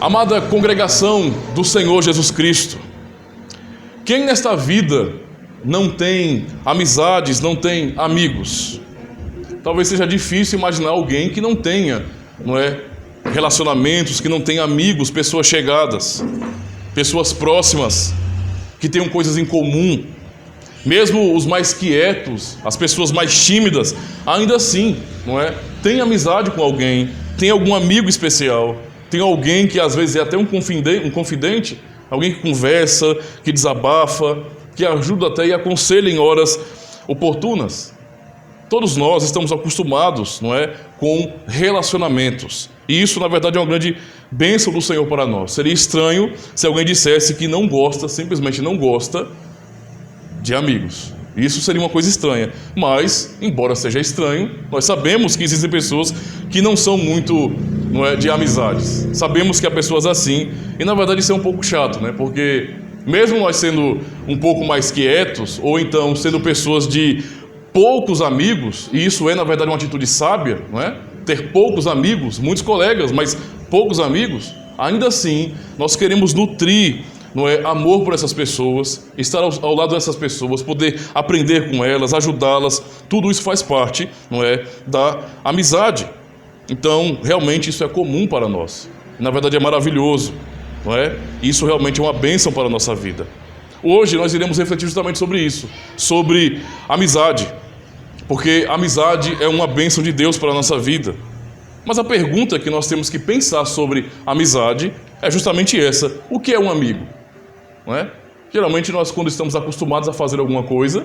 Amada congregação do Senhor Jesus Cristo, quem nesta vida não tem amizades, não tem amigos? Talvez seja difícil imaginar alguém que não tenha, relacionamentos, que não tenha amigos, pessoas chegadas, pessoas próximas, que tenham coisas em comum. Mesmo os mais quietos, as pessoas mais tímidas, ainda assim, tem amizade com alguém, tem algum amigo especial, tem alguém que às vezes é até um confidente, alguém que conversa, que desabafa, que ajuda até e aconselha em horas oportunas. Todos nós estamos acostumados, com relacionamentos. E isso, na verdade, é uma grande bênção do Senhor para nós. Seria estranho se alguém dissesse que não gosta, simplesmente não gosta de amigos. Isso seria uma coisa estranha. Mas, embora seja estranho, nós sabemos que existem pessoas que não são muito de amizades. Sabemos que há pessoas assim. E, na verdade, isso é um pouco chato, porque mesmo nós sendo um pouco mais quietos, ou então sendo pessoas de poucos amigos, e isso é, na verdade, uma atitude sábia, ter poucos amigos, muitos colegas, mas poucos amigos, ainda assim, nós queremos nutrir amor por essas pessoas, estar ao lado dessas pessoas, poder aprender com elas, ajudá-las. Tudo isso faz parte da amizade. Então, realmente, isso é comum para nós. Na verdade, é maravilhoso. Isso realmente é uma bênção para a nossa vida. Hoje nós iremos refletir justamente sobre isso, sobre amizade, porque amizade é uma bênção de Deus para a nossa vida. Mas a pergunta que nós temos que pensar sobre amizade é justamente essa: o que é um amigo? Geralmente nós, quando estamos acostumados a fazer alguma coisa,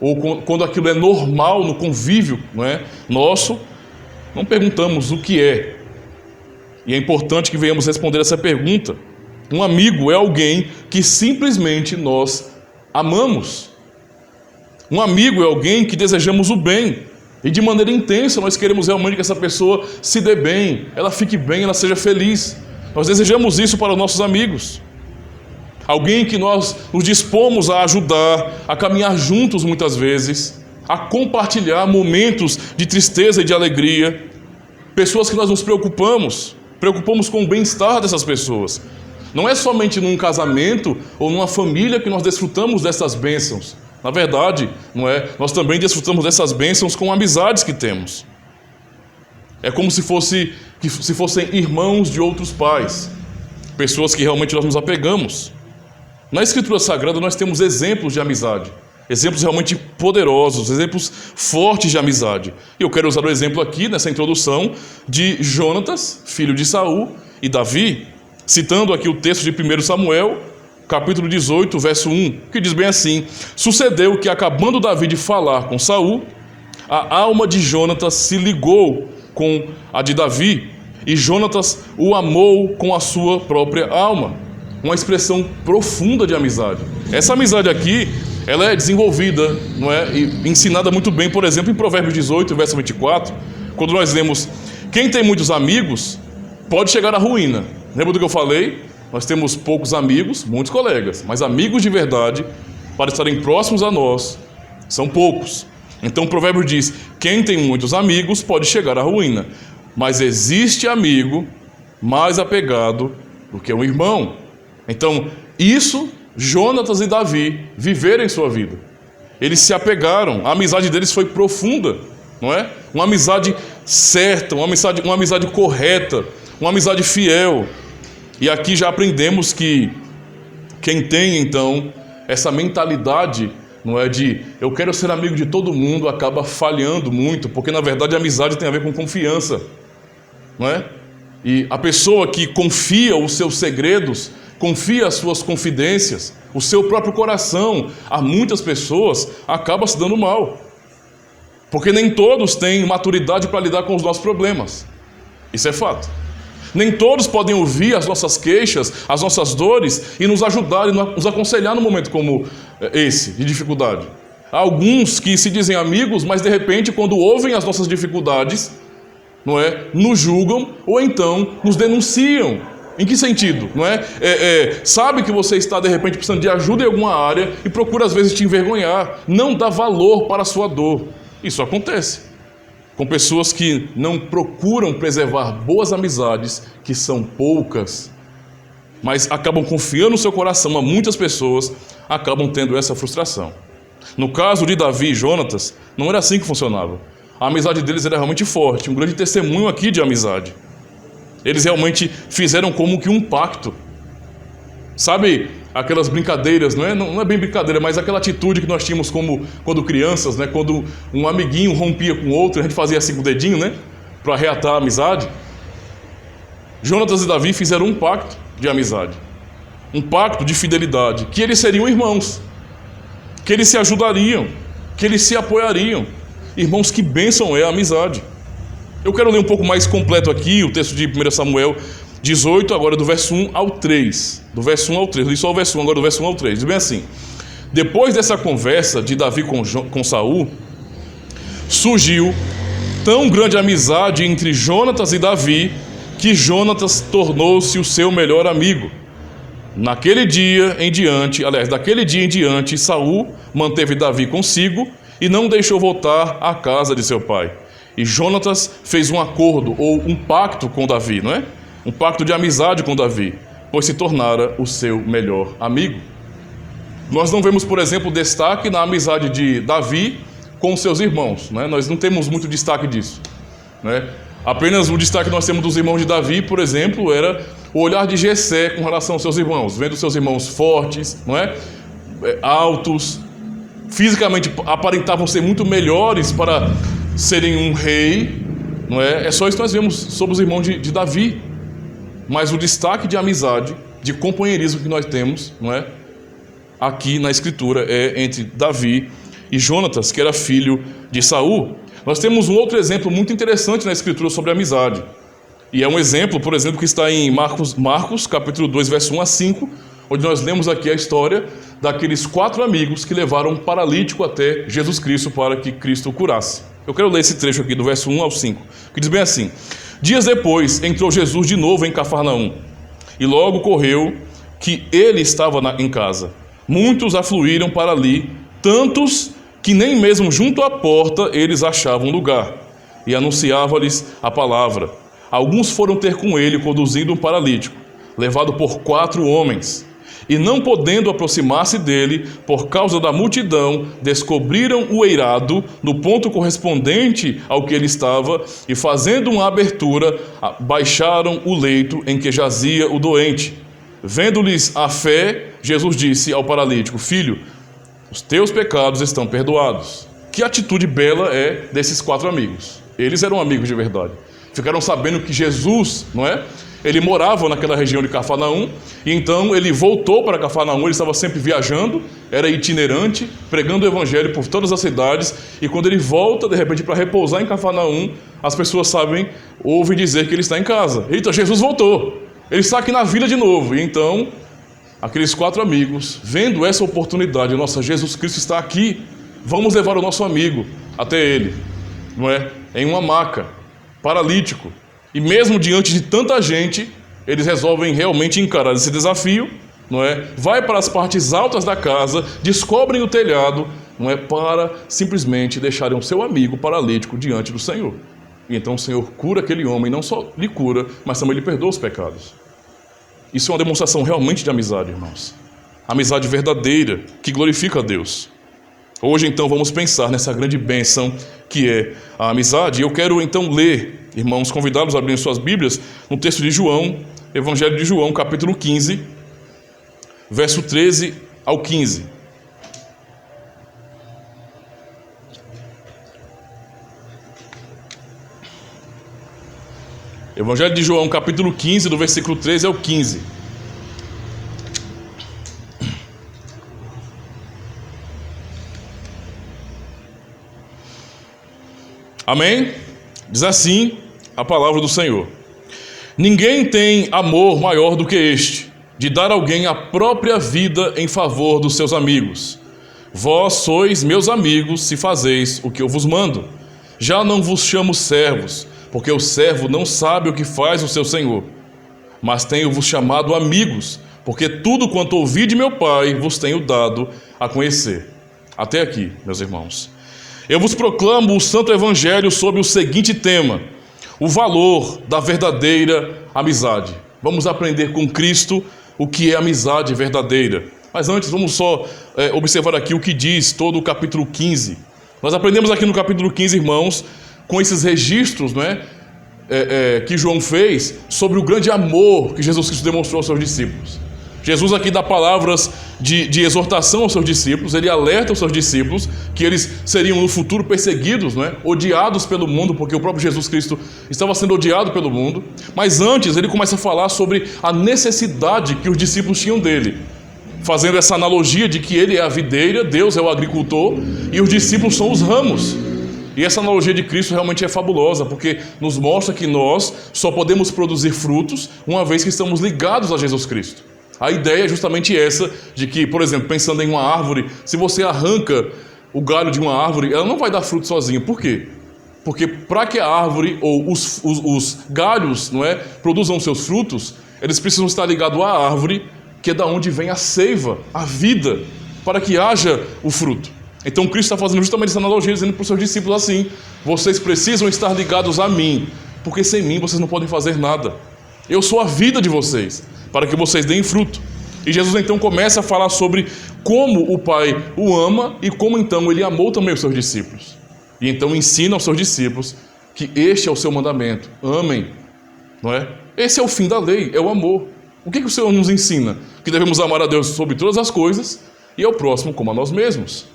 ou quando aquilo é normal no convívio nosso, não perguntamos o que é. E é importante que venhamos responder essa pergunta. Um amigo é alguém que simplesmente nós amamos. Um amigo é alguém que desejamos o bem. E de maneira intensa nós queremos realmente que essa pessoa se dê bem, ela fique bem, ela seja feliz. Nós desejamos isso para os nossos amigos. Alguém que nós nos dispomos a ajudar, a caminhar juntos muitas vezes, a compartilhar momentos de tristeza e de alegria. Pessoas que nós nos preocupamos com o bem-estar dessas pessoas. Não é somente num casamento ou numa família que nós desfrutamos dessas bênçãos. Na verdade, nós também desfrutamos dessas bênçãos com amizades que temos. É como se fossem irmãos de outros pais, pessoas que realmente nós nos apegamos. Na Escritura Sagrada nós temos exemplos de amizade, exemplos realmente poderosos, exemplos fortes de amizade. E eu quero usar o exemplo aqui, nessa introdução, de Jonatas, filho de Saul, e Davi, citando aqui o texto de 1 Samuel, capítulo 18, verso 1, que diz bem assim: sucedeu que, acabando Davi de falar com Saul, a alma de Jonatas se ligou com a de Davi, e Jonatas o amou com a sua própria alma. Uma expressão profunda de amizade. Essa amizade aqui, ela é desenvolvida, e ensinada muito bem, por exemplo, em Provérbios 18, verso 24, quando nós lemos: quem tem muitos amigos pode chegar à ruína. Lembra do que eu falei? Nós temos poucos amigos, muitos colegas, mas amigos de verdade, para estarem próximos a nós, são poucos. Então o provérbio diz: quem tem muitos amigos pode chegar à ruína, mas existe amigo mais apegado do que um irmão. Então, isso, Jonatas e Davi viveram em sua vida. Eles se apegaram, a amizade deles foi profunda, Uma amizade certa, uma amizade correta, uma amizade fiel. E aqui já aprendemos que quem tem, então, essa mentalidade, de eu quero ser amigo de todo mundo, acaba falhando muito, porque na verdade a amizade tem a ver com confiança, E a pessoa que confia os seus segredos, confia as suas confidências, o seu próprio coração a muitas pessoas, acaba se dando mal. Porque nem todos têm maturidade para lidar com os nossos problemas. Isso é fato. Nem todos podem ouvir as nossas queixas, as nossas dores e nos ajudar e nos aconselhar num momento como esse, de dificuldade. Há alguns que se dizem amigos, mas de repente, quando ouvem as nossas dificuldades, nos julgam ou então nos denunciam. Em que sentido? Sabe que você está de repente precisando de ajuda em alguma área e procura às vezes te envergonhar, não dá valor para a sua dor. Isso acontece com pessoas que não procuram preservar boas amizades, que são poucas, mas acabam confiando no seu coração, mas muitas pessoas acabam tendo essa frustração. No caso de Davi e Jonatas, não era assim que funcionava. A amizade deles era realmente forte, um grande testemunho aqui de amizade. Eles realmente fizeram como que um pacto. Sabe aquelas brincadeiras, não é bem brincadeira, mas aquela atitude que nós tínhamos como quando crianças, né? Quando um amiguinho rompia com o outro, a gente fazia assim com o dedinho, né? Para reatar a amizade. Jonatas e Davi fizeram um pacto de amizade, um pacto de fidelidade, que eles seriam irmãos, que eles se ajudariam, que eles se apoiariam. Irmãos, que bênção é a amizade. Eu quero ler um pouco mais completo aqui o texto de 1 Samuel 18, agora do verso 1 ao 3. Do verso 1 ao 3, eu li só o verso 1, agora do verso 1 ao 3. Diz bem assim: depois dessa conversa de Davi com Saul, surgiu tão grande amizade entre Jonatas e Davi, que Jonatas tornou-se o seu melhor amigo. Daquele dia em diante, Saul manteve Davi consigo e não deixou voltar à casa de seu pai. E Jonatas fez um acordo, ou um pacto com Davi, não é? Um pacto de amizade com Davi, pois se tornara o seu melhor amigo. Nós não vemos, por exemplo, destaque na amizade de Davi com seus irmãos, não é? Nós não temos muito destaque disso, não é? Apenas o destaque que nós temos dos irmãos de Davi, por exemplo, era o olhar de Jessé com relação aos seus irmãos, vendo seus irmãos fortes, não é? Altos, fisicamente aparentavam ser muito melhores para serem um rei, não é? É só isso que nós vemos sobre os irmãos de Davi. Mas o destaque de amizade, de companheirismo que nós temos, não é? Aqui na Escritura é entre Davi e Jonatas, que era filho de Saul. Nós temos um outro exemplo muito interessante na Escritura sobre amizade. E é um exemplo, por exemplo, que está em Marcos capítulo 2, verso 1 a 5, onde nós lemos aqui a história daqueles 4 amigos que levaram um paralítico até Jesus Cristo para que Cristo o curasse. Eu quero ler esse trecho aqui do verso 1 ao 5, que diz bem assim: dias depois entrou Jesus de novo em Cafarnaum, e logo correu que ele estava em casa. Muitos afluíram para ali, tantos que nem mesmo junto à porta eles achavam lugar, e anunciava-lhes a palavra. Alguns foram ter com ele, conduzindo um paralítico, levado por 4 homens. E não podendo aproximar-se dele, por causa da multidão, descobriram o eirado no ponto correspondente ao que ele estava, e fazendo uma abertura, baixaram o leito em que jazia o doente. Vendo-lhes a fé, Jesus disse ao paralítico: filho, os teus pecados estão perdoados. Que atitude bela é desses 4 amigos. Eles eram amigos de verdade. Ficaram sabendo que Jesus, não é? Ele morava naquela região de Cafarnaum, e então ele voltou para Cafarnaum. Ele estava sempre viajando, era itinerante, pregando o evangelho por todas as cidades, e quando ele volta, de repente, para repousar em Cafarnaum, as pessoas ouvem dizer que ele está em casa. Eita, Jesus voltou, ele está aqui na vila de novo. E então, aqueles 4 amigos, vendo essa oportunidade, nossa, Jesus Cristo está aqui, vamos levar o nosso amigo até ele, não é? Em uma maca, paralítico. E mesmo diante de tanta gente, eles resolvem realmente encarar esse desafio, não é? Vai para as partes altas da casa, descobrem o telhado, não é? Para simplesmente deixarem o seu amigo paralítico diante do Senhor. E então o Senhor cura aquele homem, não só lhe cura, mas também lhe perdoa os pecados. Isso é uma demonstração realmente de amizade, irmãos. Amizade verdadeira, que glorifica a Deus. Hoje, então, vamos pensar nessa grande bênção que é a amizade. E eu quero, então, ler, irmãos, convidá-los a abrirem suas Bíblias no texto de João, Evangelho de João, capítulo 15, verso 13 ao 15. Evangelho de João, capítulo 15, do versículo 13 ao 15. Amém? Diz assim a palavra do Senhor: ninguém tem amor maior do que este, de dar a alguém a própria vida em favor dos seus amigos. Vós sois meus amigos se fazeis o que eu vos mando. Já não vos chamo servos, porque o servo não sabe o que faz o seu senhor. Mas tenho-vos chamado amigos, porque tudo quanto ouvi de meu Pai vos tenho dado a conhecer. Até aqui, meus irmãos. Eu vos proclamo o Santo Evangelho sobre o seguinte tema: o valor da verdadeira amizade. Vamos aprender com Cristo o que é amizade verdadeira. Mas antes, vamos só observar aqui o que diz todo o capítulo 15. Nós aprendemos aqui no capítulo 15, irmãos, com esses registros, que João fez sobre o grande amor que Jesus Cristo demonstrou aos seus discípulos. Jesus aqui dá palavras de exortação aos seus discípulos, ele alerta os seus discípulos que eles seriam no futuro perseguidos, odiados pelo mundo, porque o próprio Jesus Cristo estava sendo odiado pelo mundo. Mas antes ele começa a falar sobre a necessidade que os discípulos tinham dele, fazendo essa analogia de que ele é a videira, Deus é o agricultor e os discípulos são os ramos. E essa analogia de Cristo realmente é fabulosa, porque nos mostra que nós só podemos produzir frutos uma vez que estamos ligados a Jesus Cristo. A ideia é justamente essa, de que, por exemplo, pensando em uma árvore, se você arranca o galho de uma árvore, ela não vai dar fruto sozinha. Por quê? Porque para que a árvore ou os galhos produzam seus frutos, eles precisam estar ligados à árvore, que é da onde vem a seiva, a vida, para que haja o fruto. Então Cristo está fazendo justamente essa analogia, dizendo para os seus discípulos assim: vocês precisam estar ligados a mim, porque sem mim vocês não podem fazer nada. Eu sou a vida de vocês, para que vocês deem fruto. E Jesus então começa a falar sobre como o Pai o ama e como então ele amou também os seus discípulos. E então ensina aos seus discípulos que este é o seu mandamento: amem, Esse é o fim da lei, é o amor. O que o Senhor nos ensina? Que devemos amar a Deus sobre todas as coisas e ao próximo como a nós mesmos.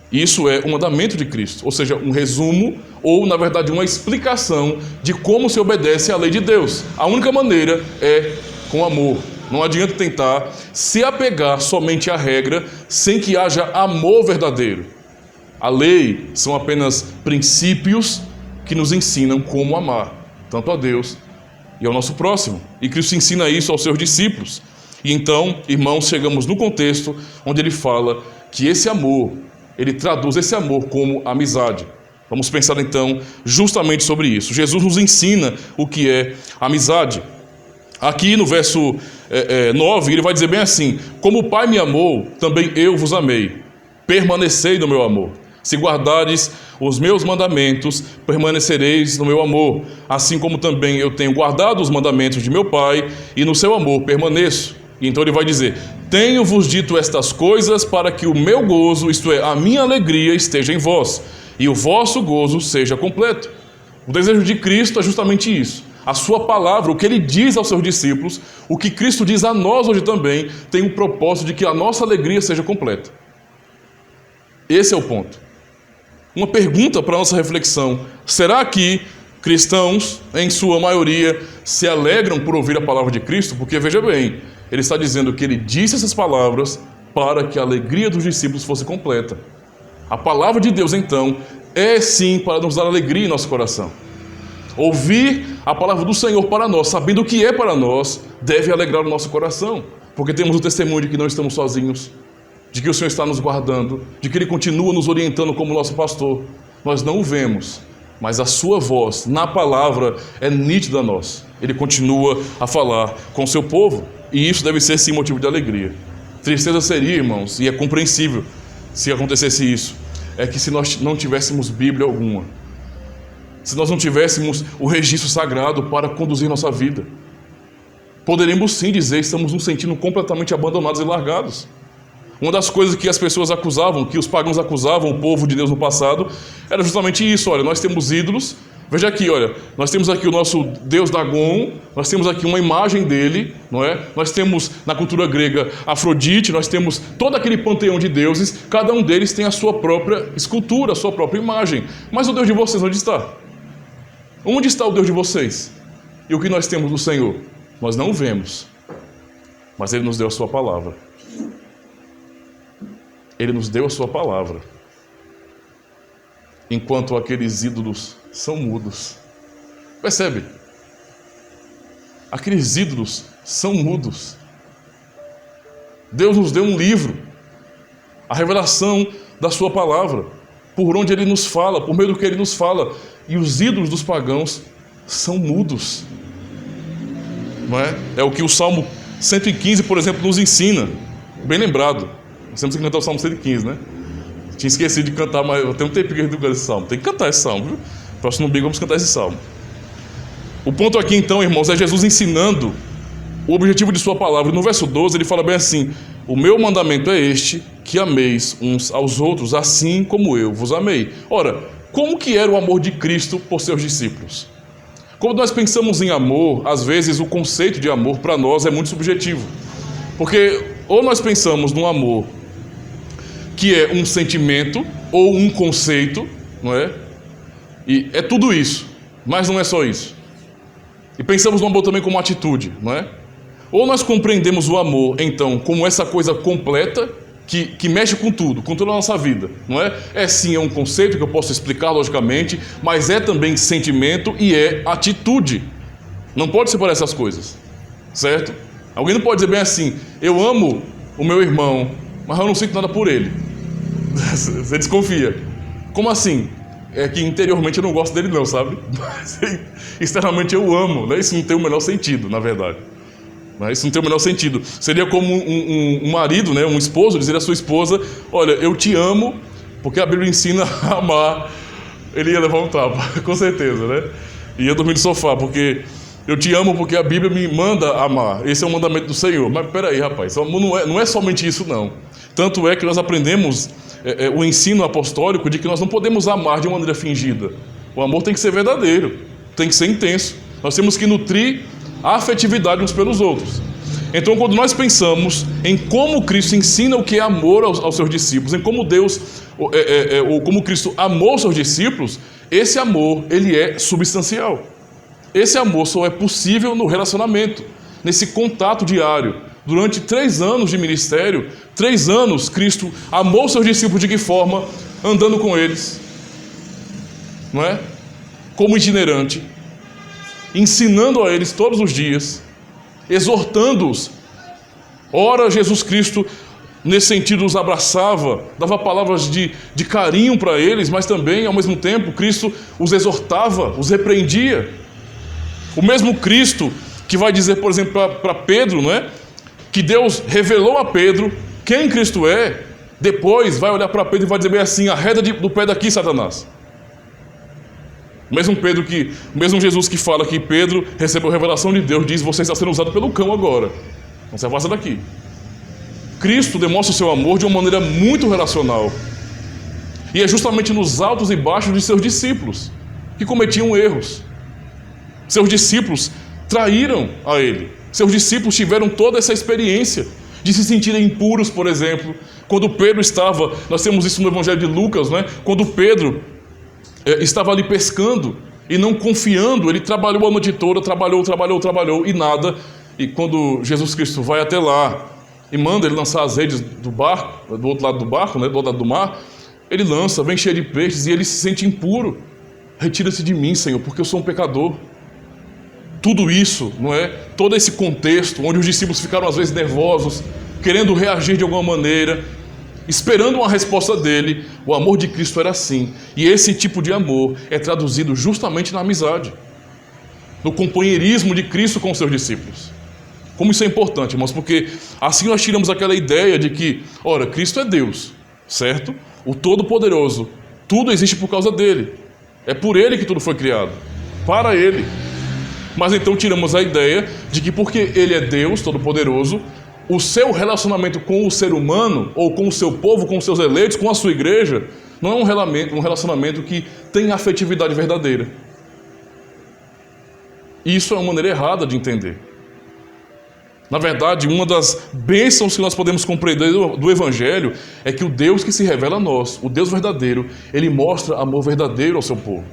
Isso é o mandamento de Cristo, ou seja, um resumo ou, na verdade, uma explicação de como se obedece à lei de Deus. A única maneira é com amor. Não adianta tentar se apegar somente à regra sem que haja amor verdadeiro. A lei são apenas princípios que nos ensinam como amar, tanto a Deus e ao nosso próximo. E Cristo ensina isso aos seus discípulos. E então, irmãos, chegamos no contexto onde ele fala que esse amor, ele traduz esse amor como amizade. Vamos pensar então justamente sobre isso. Jesus nos ensina o que é amizade. Aqui no verso 9, ele vai dizer bem assim: como o Pai me amou, também eu vos amei. Permanecei no meu amor. Se guardares os meus mandamentos, permanecereis no meu amor. Assim como também eu tenho guardado os mandamentos de meu Pai, e no seu amor permaneço. E então ele vai dizer: tenho-vos dito estas coisas para que o meu gozo, isto é, a minha alegria, esteja em vós, e o vosso gozo seja completo. O desejo de Cristo é justamente isso. A sua palavra, o que ele diz aos seus discípulos, o que Cristo diz a nós hoje também, tem o propósito de que a nossa alegria seja completa. Esse é o ponto. Uma pergunta para a nossa reflexão: será que cristãos, em sua maioria, se alegram por ouvir a palavra de Cristo? Porque, veja bem, ele está dizendo que ele disse essas palavras para que a alegria dos discípulos fosse completa. A palavra de Deus, então, é sim para nos dar alegria em nosso coração. Ouvir a palavra do Senhor para nós, sabendo o que é para nós, deve alegrar o nosso coração, porque temos o testemunho de que não estamos sozinhos, de que o Senhor está nos guardando, de que Ele continua nos orientando como nosso pastor. Nós não o vemos, mas a sua voz na palavra é nítida a nós. Ele continua a falar com o seu povo, e isso deve ser sim motivo de alegria. Tristeza seria, irmãos, e é compreensível se acontecesse isso, é que se nós não tivéssemos Bíblia alguma, se nós não tivéssemos o registro sagrado para conduzir nossa vida, poderíamos sim dizer que estamos nos sentindo completamente abandonados e largados. Uma das coisas que as pessoas acusavam, que os pagãos acusavam o povo de Deus no passado, era justamente isso: olha, nós temos ídolos. Veja aqui, olha, nós temos aqui o nosso deus Dagon, nós temos aqui uma imagem dele, não é? Nós temos na cultura grega Afrodite, nós temos todo aquele panteão de deuses, cada um deles tem a sua própria escultura, a sua própria imagem. Mas o Deus de vocês onde está? Onde está o Deus de vocês? E o que nós temos do Senhor? Nós não o vemos, mas Ele nos deu a sua palavra. Ele nos deu a sua palavra. Enquanto aqueles ídolos são mudos. Percebe? Aqueles ídolos são mudos. Deus nos deu um livro, a revelação da sua palavra, por onde Ele nos fala, por meio do que Ele nos fala. E os ídolos dos pagãos são mudos. Não é? É o que o Salmo 115, por exemplo, nos ensina. Bem lembrado. Nós temos que cantar o Salmo 115, né? Tinha esquecido de cantar, mas eu tenho um tempo que eu canto esse salmo. Tem que cantar esse salmo, viu? Próximo domingo vamos cantar esse salmo. O ponto aqui então, irmãos, é Jesus ensinando o objetivo de sua palavra. No verso 12 ele fala bem assim: o meu mandamento é este, que ameis uns aos outros, assim como eu vos amei. Ora, como que era o amor de Cristo por seus discípulos? Quando nós pensamos em amor, às vezes o conceito de amor para nós é muito subjetivo. Porque ou nós pensamos num amor que é um sentimento ou um conceito, não é? E é tudo isso, mas não é só isso. E pensamos no amor também como atitude, não é? Ou nós compreendemos o amor, então, como essa coisa completa que mexe com toda a nossa vida, não é? É sim, é um conceito que eu posso explicar logicamente, mas é também sentimento e é atitude. Não pode separar essas coisas, certo? Alguém não pode dizer bem assim: eu amo o meu irmão, mas eu não sinto nada por ele. Você desconfia. Como assim? É que interiormente eu não gosto dele não, sabe? Mas externamente eu amo, né? Isso não tem o menor sentido, na verdade. Isso não tem o menor sentido. Seria como um marido, né? Um esposo, dizer à sua esposa: olha, eu te amo, porque a Bíblia ensina a amar. Ele ia levar um tapa, com certeza, né? Ia dormir no sofá, porque eu te amo porque a Bíblia me manda amar. Esse é o mandamento do Senhor. Mas peraí, rapaz, não é somente isso não. Tanto é que nós aprendemos o ensino apostólico de que nós não podemos amar de maneira fingida. O amor tem que ser verdadeiro, tem que ser intenso. Nós temos que nutrir a afetividade uns pelos outros. Então, quando nós pensamos em como Cristo ensina o que é amor aos seus discípulos, em como como Cristo amou os seus discípulos, esse amor, ele é substancial. Esse amor só é possível no relacionamento, nesse contato diário. Durante 3 anos de ministério, 3 anos, Cristo amou seus discípulos de que forma? Andando com eles, não é? Como itinerante, ensinando a eles todos os dias, exortando-os. Ora, Jesus Cristo, nesse sentido, os abraçava, dava palavras de carinho para eles, mas também, ao mesmo tempo, Cristo os exortava, os repreendia. O mesmo Cristo que vai dizer, por exemplo, para Pedro, não é? Que Deus revelou a Pedro quem Cristo é, depois vai olhar para Pedro e vai dizer bem assim: arreda do pé daqui, Satanás. O mesmo Jesus que fala que Pedro recebeu a revelação de Deus, diz: você está sendo usado pelo cão agora, não se afasta daqui. Cristo demonstra o seu amor de uma maneira muito relacional. E é justamente nos altos e baixos de seus discípulos que cometiam erros. Seus discípulos traíram a ele. Seus discípulos tiveram toda essa experiência de se sentirem impuros, por exemplo. Quando Pedro estava, nós temos isso no Evangelho de Lucas, né? Quando Pedro estava ali pescando e não confiando, ele trabalhou a noite toda, trabalhou e nada. E quando Jesus Cristo vai até lá e manda ele lançar as redes do barco, do outro lado do barco, né? Do outro lado do mar, ele lança, vem cheio de peixes e ele se sente impuro. Retira-se de mim, Senhor, porque eu sou um pecador. Tudo isso, não é? Todo esse contexto, onde os discípulos ficaram às vezes nervosos, querendo reagir de alguma maneira, esperando uma resposta dele. O amor de Cristo era assim. E esse tipo de amor é traduzido justamente na amizade, no companheirismo de Cristo com os seus discípulos. Como isso é importante, irmãos, porque assim nós tiramos aquela ideia de que, ora, Cristo é Deus, certo? O Todo-Poderoso, tudo existe por causa dele. É por ele que tudo foi criado, para ele. Mas então tiramos a ideia de que porque ele é Deus Todo-Poderoso, o seu relacionamento com o ser humano, ou com o seu povo, com os seus eleitos, com a sua igreja, não é um relacionamento que tem afetividade verdadeira. Isso é uma maneira errada de entender. Na verdade, uma das bênçãos que nós podemos compreender do Evangelho é que o Deus que se revela a nós, o Deus verdadeiro, ele mostra amor verdadeiro ao seu povo.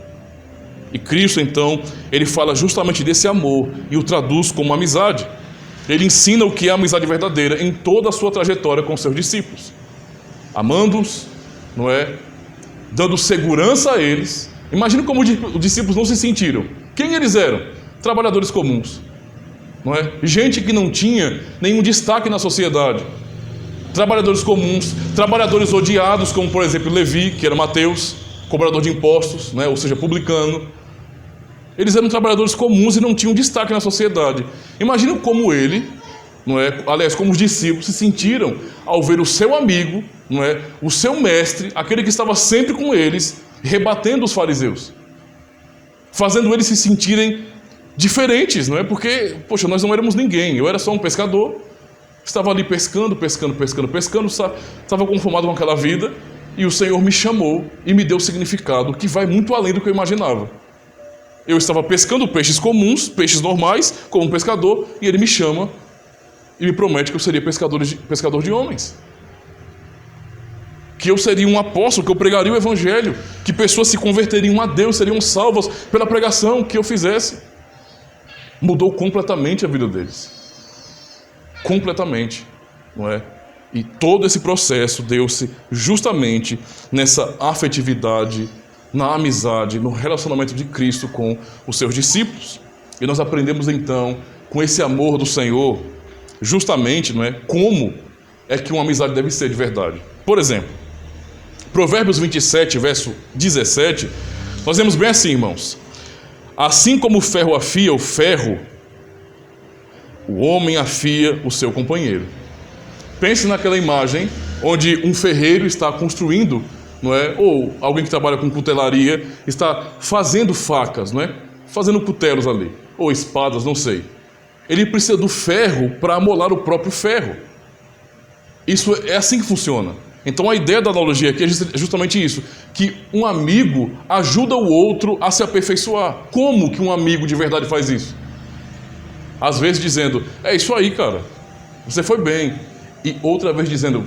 E Cristo, então, ele fala justamente desse amor e o traduz como amizade. Ele ensina o que é a amizade verdadeira em toda a sua trajetória com seus discípulos. Amando-os, não é? Dando segurança a eles. Imagina como os discípulos não se sentiram. Quem eles eram? Trabalhadores comuns, não é? Gente que não tinha nenhum destaque na sociedade. Trabalhadores comuns, trabalhadores odiados, como por exemplo Levi, que era Mateus, cobrador de impostos, né? Ou seja, publicano. Eles eram trabalhadores comuns e não tinham destaque na sociedade. Imagina como ele, não é? Aliás, como os discípulos se sentiram ao ver o seu amigo, não é? O seu mestre, aquele que estava sempre com eles, rebatendo os fariseus, fazendo eles se sentirem diferentes, não é? Porque, poxa, nós não éramos ninguém. Eu era só um pescador, estava ali pescando, estava conformado com aquela vida, e o Senhor me chamou e me deu significado que vai muito além do que eu imaginava. Eu estava pescando peixes comuns, peixes normais, como um pescador, e Ele me chama e me promete que eu seria pescador de homens. Que eu seria um apóstolo, que eu pregaria o Evangelho, que pessoas se converteriam a Deus, seriam salvas pela pregação que eu fizesse. Mudou completamente a vida deles. Completamente, não é? E todo esse processo deu-se justamente nessa afetividade, na amizade, no relacionamento de Cristo com os seus discípulos. E nós aprendemos então, com esse amor do Senhor, justamente, não é, como é que uma amizade deve ser de verdade. Por exemplo, Provérbios 27, verso 17, nós vemos bem assim, irmãos: assim como o ferro afia o ferro, o homem afia o seu companheiro. Pense naquela imagem onde um ferreiro está construindo, não é? Ou alguém que trabalha com cutelaria está fazendo facas, não é? Fazendo cutelos ali, ou espadas, não sei. Ele precisa do ferro para amolar o próprio ferro. Isso é assim que funciona. Então a ideia da analogia aqui é justamente isso, que um amigo ajuda o outro a se aperfeiçoar. Como que um amigo de verdade faz isso? Às vezes dizendo, é isso aí, cara, você foi bem. E outra vez dizendo,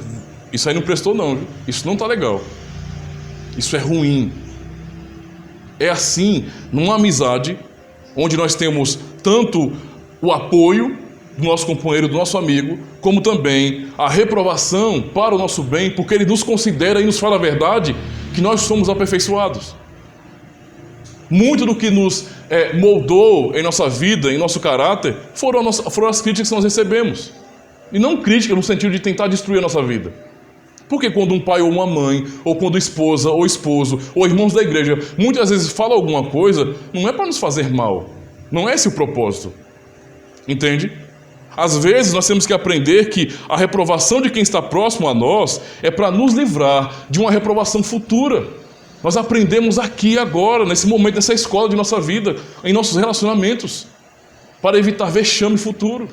isso aí não prestou não, viu? Isso não está legal, isso é ruim. É assim, numa amizade, onde nós temos tanto o apoio do nosso companheiro, do nosso amigo, como também a reprovação para o nosso bem, porque ele nos considera e nos fala a verdade, que nós somos aperfeiçoados. Muito do que nos moldou em nossa vida, em nosso caráter, foram as críticas que nós recebemos. E não crítica no sentido de tentar destruir a nossa vida. Porque quando um pai ou uma mãe, ou quando esposa ou esposo, ou irmãos da igreja, muitas vezes fala alguma coisa, não é para nos fazer mal. Não é esse o propósito. Entende? Às vezes nós temos que aprender que a reprovação de quem está próximo a nós é para nos livrar de uma reprovação futura. Nós aprendemos aqui agora, nesse momento, nessa escola de nossa vida, em nossos relacionamentos, para evitar vexame futuro.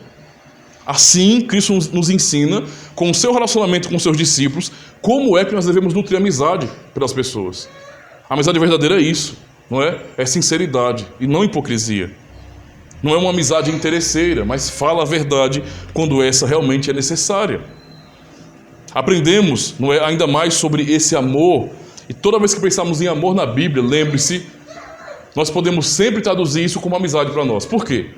Assim, Cristo nos ensina, com o seu relacionamento com os seus discípulos, como é que nós devemos nutrir amizade pelas pessoas. A amizade verdadeira é isso, não é? É sinceridade e não hipocrisia. Não é uma amizade interesseira, mas fala a verdade quando essa realmente é necessária. Aprendemos, não é, ainda mais sobre esse amor, e toda vez que pensamos em amor na Bíblia, lembre-se, nós podemos sempre traduzir isso como amizade para nós. Por quê?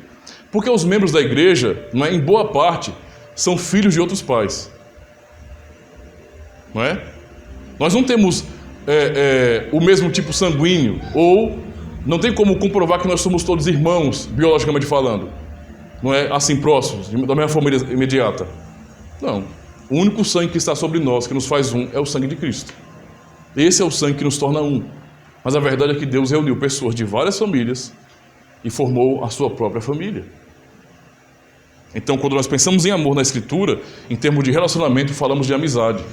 Porque os membros da igreja, não é, em boa parte, são filhos de outros pais. Não é? Nós não temos o mesmo tipo sanguíneo, ou não tem como comprovar que nós somos todos irmãos, biologicamente falando. Não é assim próximos, da mesma família imediata. Não. O único sangue que está sobre nós, que nos faz um, é o sangue de Cristo. Esse é o sangue que nos torna um. Mas a verdade é que Deus reuniu pessoas de várias famílias e formou a sua própria família. Então, quando nós pensamos em amor na Escritura, em termos de relacionamento, falamos de amizade.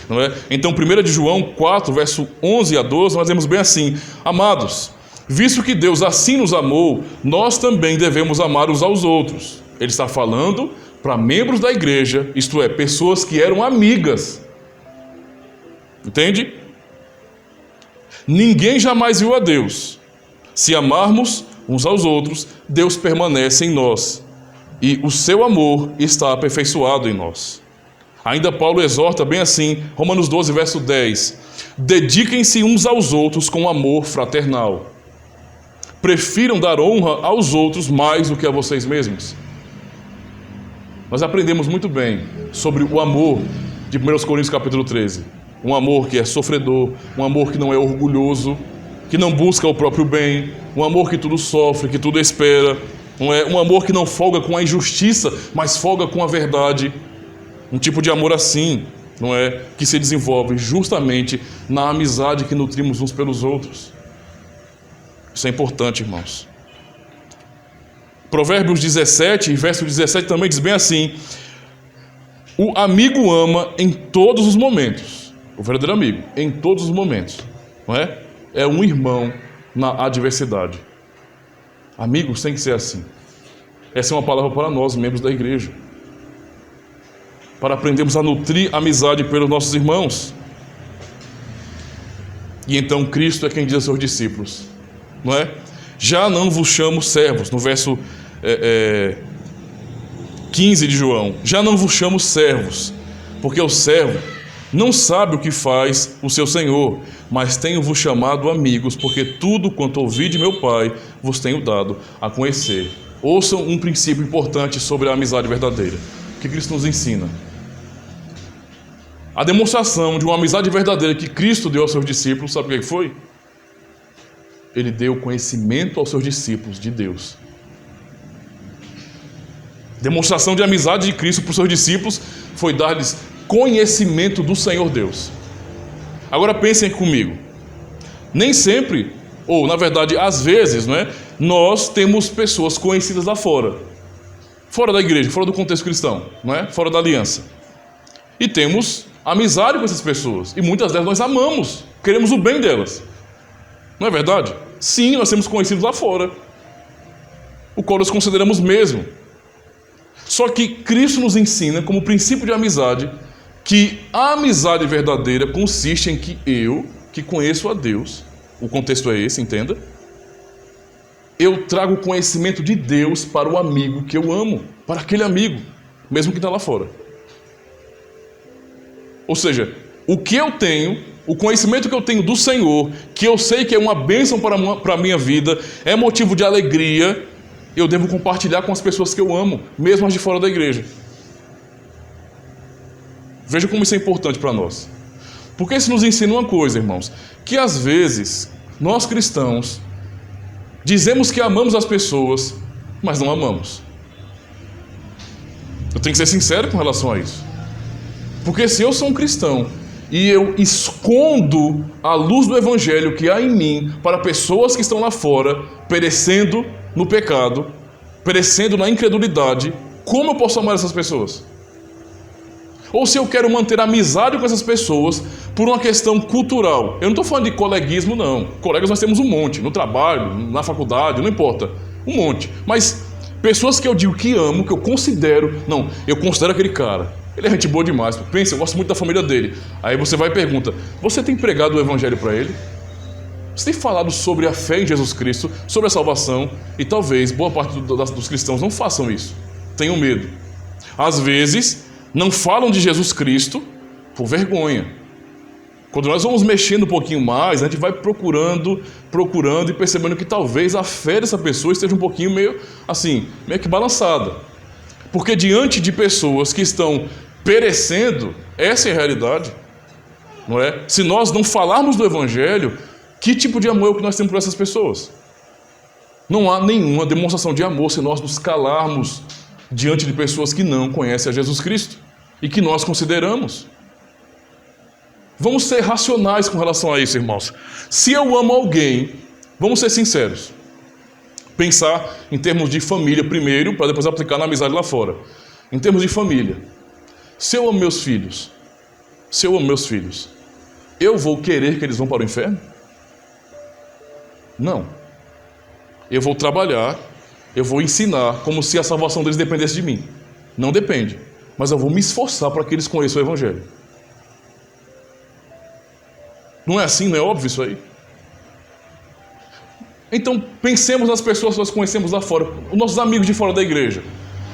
Não é? Então, 1 de João 4, verso 11 a 12, nós vemos bem assim: amados, visto que Deus assim nos amou, nós também devemos amar uns aos outros. Ele está falando para membros da igreja, isto é, pessoas que eram amigas. Entende? Ninguém jamais viu a Deus. Se amarmos uns aos outros, Deus permanece em nós, e o seu amor está aperfeiçoado em nós. Ainda Paulo exorta bem assim, Romanos 12, verso 10: dediquem-se uns aos outros com amor fraternal. Prefiram dar honra aos outros mais do que a vocês mesmos. Nós aprendemos muito bem sobre o amor de 1 Coríntios capítulo 13. Um amor que é sofredor, um amor que não é orgulhoso, que não busca o próprio bem, um amor que tudo sofre, que tudo espera, um amor que não folga com a injustiça, mas folga com a verdade. Um tipo de amor assim, não é, que se desenvolve justamente na amizade que nutrimos uns pelos outros. Isso é importante, irmãos. Provérbios 17, verso 17 também diz bem assim: o amigo ama em todos os momentos. O verdadeiro amigo, em todos os momentos, não é? É um irmão na adversidade. Amigos, tem que ser assim. Essa é uma palavra para nós, membros da igreja, para aprendermos a nutrir amizade pelos nossos irmãos. E então Cristo é quem diz aos seus discípulos, não é? Já não vos chamo servos, no verso 15 de João. Já não vos chamo servos, porque o servo não sabe o que faz o seu senhor, mas tenho-vos chamado amigos, porque tudo quanto ouvi de meu Pai vos tenho dado a conhecer. Ouçam um princípio importante sobre a amizade verdadeira, que Cristo nos ensina. A demonstração de uma amizade verdadeira que Cristo deu aos seus discípulos, sabe o que foi? Ele deu conhecimento aos seus discípulos de Deus. Demonstração de amizade de Cristo para os seus discípulos foi dar-lhes conhecimento do Senhor Deus. Agora pensem comigo. Nem sempre, ou na verdade às vezes, não é? Nós temos pessoas conhecidas lá fora. Fora da igreja, fora do contexto cristão, não é? Fora da aliança. E temos amizade com essas pessoas. E muitas delas nós amamos, queremos o bem delas. Não é verdade? Sim, nós temos conhecidos lá fora, o qual nós consideramos mesmo. Só que Cristo nos ensina, como princípio de amizade, que a amizade verdadeira consiste em que eu, que conheço a Deus, o contexto é esse, entenda? Eu trago o conhecimento de Deus para o amigo que eu amo, para aquele amigo, mesmo que está lá fora. Ou seja, o que eu tenho, o conhecimento que eu tenho do Senhor, que eu sei que é uma bênção para a minha vida, é motivo de alegria, eu devo compartilhar com as pessoas que eu amo, mesmo as de fora da igreja. Veja como isso é importante para nós. Porque isso nos ensina uma coisa, irmãos, que às vezes, nós cristãos, dizemos que amamos as pessoas, mas não amamos. Eu tenho que ser sincero com relação a isso. Porque se eu sou um cristão e eu escondo a luz do evangelho que há em mim para pessoas que estão lá fora, perecendo no pecado, perecendo na incredulidade, como eu posso amar essas pessoas? Ou se eu quero manter amizade com essas pessoas por uma questão cultural. Eu não estou falando de coleguismo, não. Colegas nós temos um monte, no trabalho, na faculdade, não importa. Um monte. Mas pessoas que eu digo que amo, que eu considero... Não, eu considero aquele cara. Ele é gente boa demais. Pensa, eu gosto muito da família dele. Aí você vai e pergunta, você tem pregado o evangelho para ele? Você tem falado sobre a fé em Jesus Cristo, sobre a salvação? E talvez boa parte dos cristãos não façam isso. Tenham medo. Às vezes... não falam de Jesus Cristo por vergonha. Quando nós vamos mexendo um pouquinho mais, a gente vai procurando e percebendo que talvez a fé dessa pessoa esteja um pouquinho meio que balançada. Porque diante de pessoas que estão perecendo, essa é a realidade, não é? Se nós não falarmos do Evangelho, que tipo de amor é o que nós temos por essas pessoas? Não há nenhuma demonstração de amor se nós nos calarmos diante de pessoas que não conhecem a Jesus Cristo e que nós consideramos. Vamos ser racionais com relação a isso, irmãos. Se eu amo alguém, vamos ser sinceros. Pensar em termos de família primeiro, para depois aplicar na amizade lá fora. Em termos de família. Se eu amo meus filhos, eu vou querer que eles vão para o inferno? Não. Eu vou trabalhar, eu vou ensinar como se a salvação deles dependesse de mim. Não depende, mas eu vou me esforçar para que eles conheçam o Evangelho. Não é assim? Não é óbvio isso aí? Então pensemos nas pessoas que nós conhecemos lá fora, os nossos amigos de fora da igreja.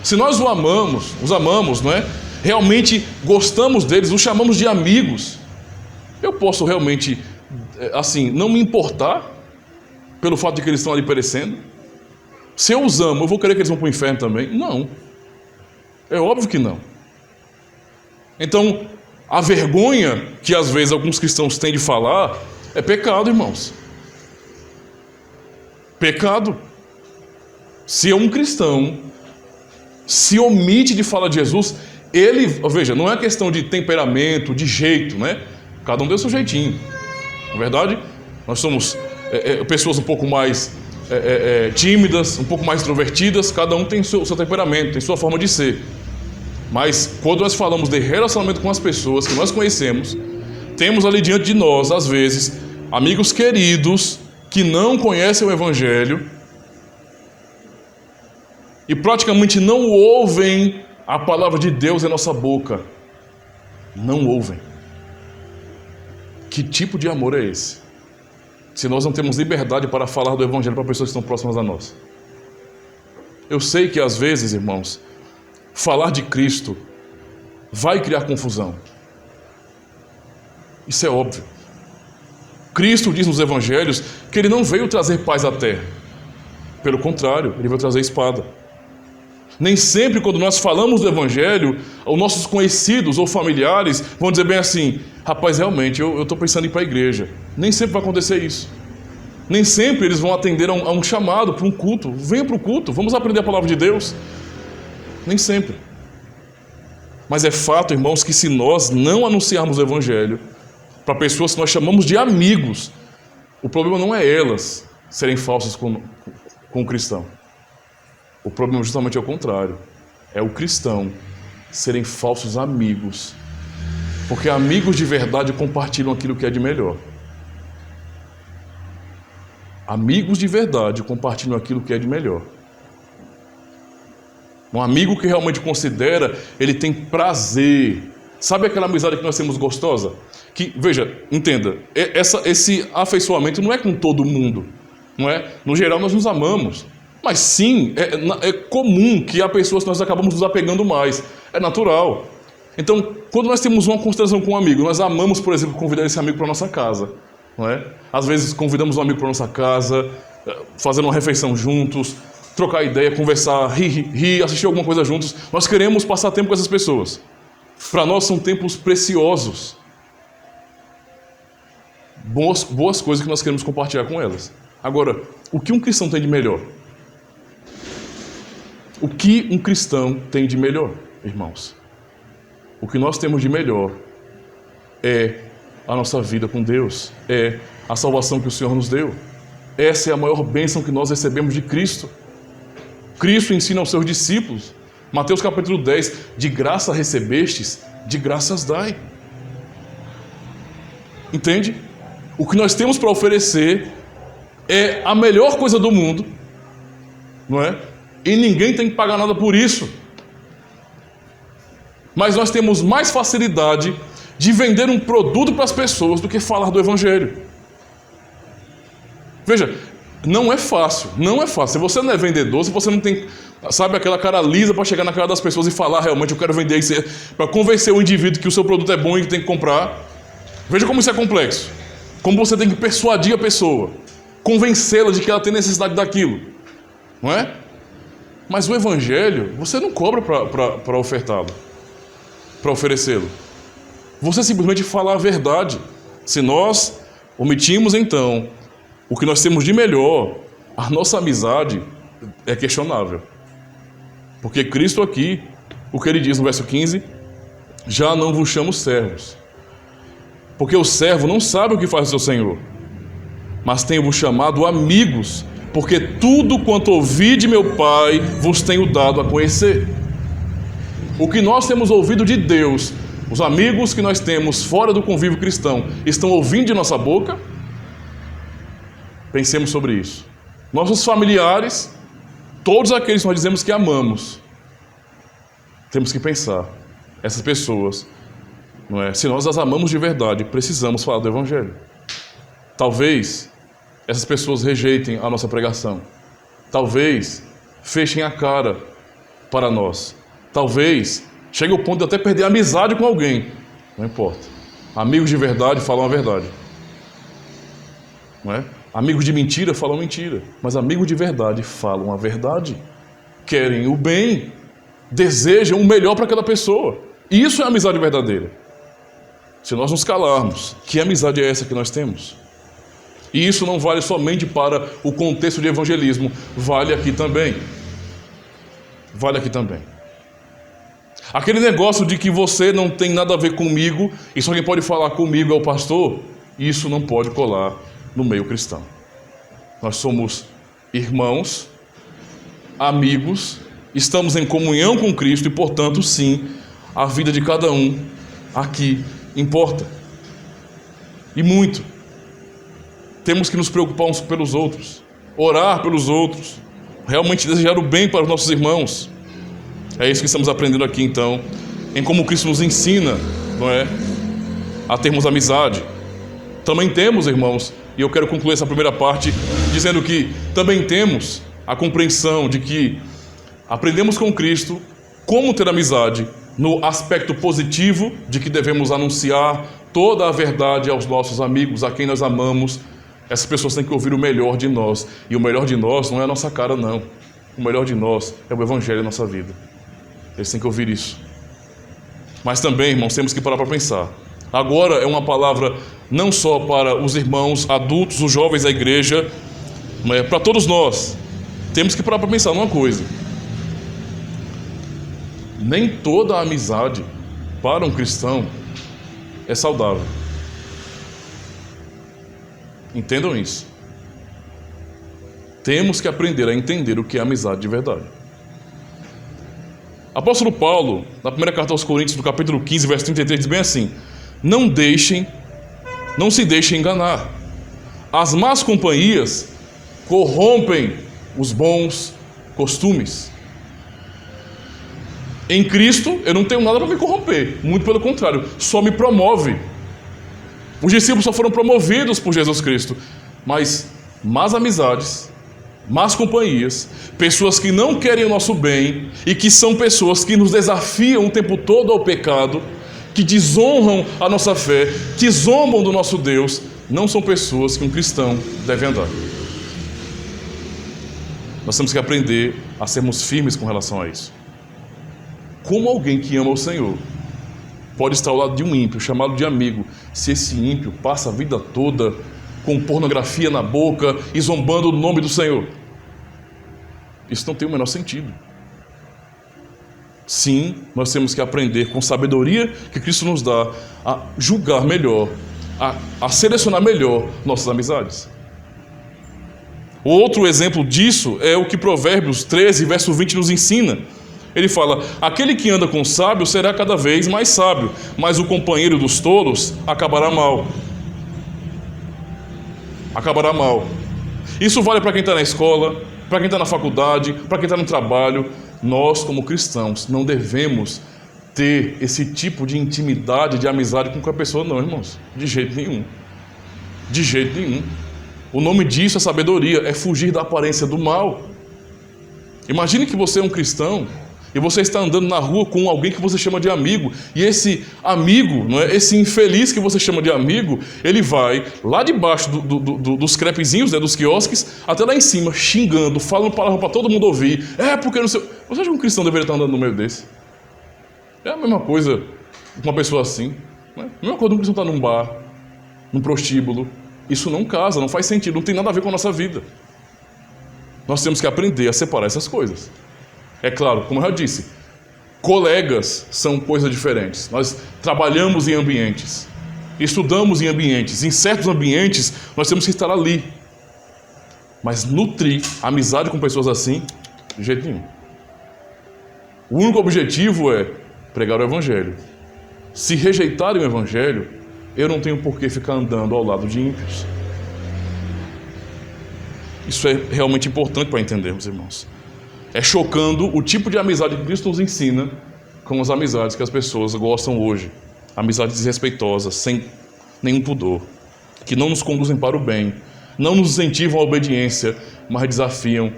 Se nós os amamos, não é? Realmente gostamos deles, os chamamos de amigos, eu posso realmente, não me importar pelo fato de que eles estão ali perecendo? Se eu os amo, eu vou querer que eles vão para o inferno também? Não. É óbvio que não. Então, a vergonha que às vezes alguns cristãos têm de falar é pecado, irmãos. Pecado. Se um cristão se omite de falar de Jesus, veja, não é questão de temperamento, de jeito, né? Cada um tem o seu jeitinho. Na verdade, nós somos pessoas um pouco mais tímidas, um pouco mais introvertidas, cada um tem o seu temperamento, tem sua forma de ser. Mas quando nós falamos de relacionamento com as pessoas que nós conhecemos, temos ali diante de nós, às vezes, amigos queridos que não conhecem o Evangelho, e praticamente não ouvem a palavra de Deus em nossa boca. Não ouvem. Que tipo de amor é esse? Se nós não temos liberdade para falar do Evangelho para pessoas que estão próximas a nós. Eu sei que às vezes, irmãos, falar de Cristo vai criar confusão. Isso é óbvio. Cristo diz nos Evangelhos que Ele não veio trazer paz à terra. Pelo contrário, Ele veio trazer espada. Nem sempre quando nós falamos do Evangelho, os nossos conhecidos ou familiares vão dizer bem assim: rapaz, realmente, eu estou pensando em ir para a igreja. Nem sempre vai acontecer isso. Nem sempre eles vão atender a um chamado para um culto. Venha para o culto, vamos aprender a palavra de Deus. Nem sempre. Mas é fato, irmãos, que se nós não anunciarmos o Evangelho para pessoas que nós chamamos de amigos, o problema não é elas serem falsas com o cristão. O problema justamente é o contrário. É o cristão serem falsos amigos. Porque amigos de verdade compartilham aquilo que é de melhor. Amigos de verdade compartilham aquilo que é de melhor. Um amigo que realmente considera, ele tem prazer. Sabe aquela amizade que nós temos gostosa? Que, veja, entenda, esse afeiçoamento não é com todo mundo, não é? No geral nós nos amamos. Mas sim, é comum que há pessoas que nós acabamos nos apegando mais. É natural. Então, quando nós temos uma consideração com um amigo, nós amamos, por exemplo, convidar esse amigo para a nossa casa. Não é? Às vezes convidamos um amigo para a nossa casa, fazendo uma refeição juntos, trocar ideia, conversar, rir, assistir alguma coisa juntos. Nós queremos passar tempo com essas pessoas. Para nós são tempos preciosos. Boas coisas que nós queremos compartilhar com elas. Agora, o que um cristão tem de melhor? O que um cristão tem de melhor, irmãos? O que nós temos de melhor é a nossa vida com Deus, é a salvação que o Senhor nos deu. Essa é a maior bênção que nós recebemos de Cristo. Cristo ensina aos seus discípulos, Mateus capítulo 10, de graça recebestes, de graças dai. Entende? O que nós temos para oferecer é a melhor coisa do mundo, não é? E ninguém tem que pagar nada por isso. Mas nós temos mais facilidade de vender um produto para as pessoas do que falar do Evangelho. Veja, não é fácil. Se você não é vendedor, se você não tem, sabe, aquela cara lisa para chegar na cara das pessoas e falar realmente, eu quero vender isso, para convencer o indivíduo que o seu produto é bom e que tem que comprar. Veja como isso é complexo. Como você tem que persuadir a pessoa, convencê-la de que ela tem necessidade daquilo. Não é? Mas o Evangelho, você não cobra para ofertá-lo, para oferecê-lo. Você simplesmente fala a verdade. Se nós omitimos, então, o que nós temos de melhor, a nossa amizade é questionável. Porque Cristo aqui, o que ele diz no verso 15, já não vos chamo servos. Porque o servo não sabe o que faz o seu senhor, mas tenho-vos chamado amigos, porque tudo quanto ouvi de meu Pai vos tenho dado a conhecer. O que nós temos ouvido de Deus, os amigos que nós temos fora do convívio cristão, estão ouvindo de nossa boca? Pensemos sobre isso. Nossos familiares, todos aqueles que nós dizemos que amamos, temos que pensar, essas pessoas, não é? Se nós as amamos de verdade, precisamos falar do Evangelho. Talvez essas pessoas rejeitem a nossa pregação. Talvez fechem a cara para nós. Talvez chegue ao ponto de até perder a amizade com alguém. Não importa. Amigos de verdade falam a verdade. Não é? Amigos de mentira falam mentira. Mas amigos de verdade falam a verdade. Querem o bem. Desejam o melhor para aquela pessoa. Isso é amizade verdadeira. Se nós nos calarmos, que amizade é essa que nós temos? E isso não vale somente para o contexto de evangelismo, vale aqui também. Vale aqui também. Aquele negócio de que você não tem nada a ver comigo e só quem pode falar comigo é o pastor, isso não pode colar no meio cristão. Nós somos irmãos, amigos, estamos em comunhão com Cristo e, portanto, sim, a vida de cada um aqui importa. E muito. Temos que nos preocupar uns pelos outros, orar pelos outros, realmente desejar o bem para os nossos irmãos. É isso que estamos aprendendo aqui, então, em como Cristo nos ensina, não é, a termos amizade. Também temos, irmãos, e eu quero concluir essa primeira parte dizendo que também temos a compreensão de que aprendemos com Cristo como ter amizade no aspecto positivo de que devemos anunciar toda a verdade aos nossos amigos, a quem nós amamos. Essas pessoas têm que ouvir o melhor de nós. E o melhor de nós não é a nossa cara, não. O melhor de nós é o Evangelho da nossa vida. Eles têm que ouvir isso. Mas também, irmãos, temos que parar para pensar. Agora é uma palavra não só para os irmãos adultos, os jovens da igreja, mas para todos nós. Temos que parar para pensar numa coisa. Nem toda a amizade para um cristão é saudável. Entendam isso. Temos que aprender a entender o que é amizade de verdade. Apóstolo Paulo, na primeira carta aos Coríntios, no capítulo 15, verso 33, diz bem assim: não se deixem enganar. As más companhias corrompem os bons costumes. Em Cristo, eu não tenho nada para me corromper. Muito pelo contrário, só me promove. Os discípulos só foram promovidos por Jesus Cristo. Mas más amizades, más companhias, pessoas que não querem o nosso bem e que são pessoas que nos desafiam o tempo todo ao pecado, que desonram a nossa fé, que zombam do nosso Deus, não são pessoas que um cristão deve andar. Nós temos que aprender a sermos firmes com relação a isso. Como alguém que ama o Senhor pode estar ao lado de um ímpio, chamado de amigo, se esse ímpio passa a vida toda com pornografia na boca e zombando do nome do Senhor? Isso não tem o menor sentido. Sim, nós temos que aprender com sabedoria que Cristo nos dá a julgar melhor, a selecionar melhor nossas amizades. Outro exemplo disso é o que Provérbios 13, verso 20 nos ensina. Ele fala: aquele que anda com o sábio será cada vez mais sábio, mas o companheiro dos tolos acabará mal. Acabará mal. Isso vale para quem está na escola, para quem está na faculdade, para quem está no trabalho. Nós, como cristãos, não devemos ter esse tipo de intimidade, de amizade com qualquer pessoa, não, irmãos. De jeito nenhum. De jeito nenhum. O nome disso é sabedoria, é fugir da aparência do mal. Imagine que você é um cristão e você está andando na rua com alguém que você chama de amigo, e esse amigo, não é, esse infeliz que você chama de amigo, ele vai lá debaixo dos crepezinhos, né, dos quiosques, até lá em cima, xingando, falando palavra para todo mundo ouvir. Porque não sei. Você acha que um cristão deveria estar andando no meio desse? É a mesma coisa com uma pessoa assim. Não é? A mesma coisa um cristão estar num bar, num prostíbulo. Isso não casa, não faz sentido, não tem nada a ver com a nossa vida. Nós temos que aprender a separar essas coisas. É claro, como eu já disse, colegas são coisas diferentes. Nós trabalhamos em ambientes, estudamos em ambientes. Em certos ambientes, nós temos que estar ali. Mas nutrir amizade com pessoas assim, de jeito nenhum. O único objetivo é pregar o Evangelho. Se rejeitarem o Evangelho, eu não tenho por que ficar andando ao lado de ímpios. Isso é realmente importante para entendermos, irmãos. É chocando o tipo de amizade que Cristo nos ensina com as amizades que as pessoas gostam hoje. Amizades desrespeitosas, sem nenhum pudor, que não nos conduzem para o bem, não nos incentivam à obediência, mas desafiam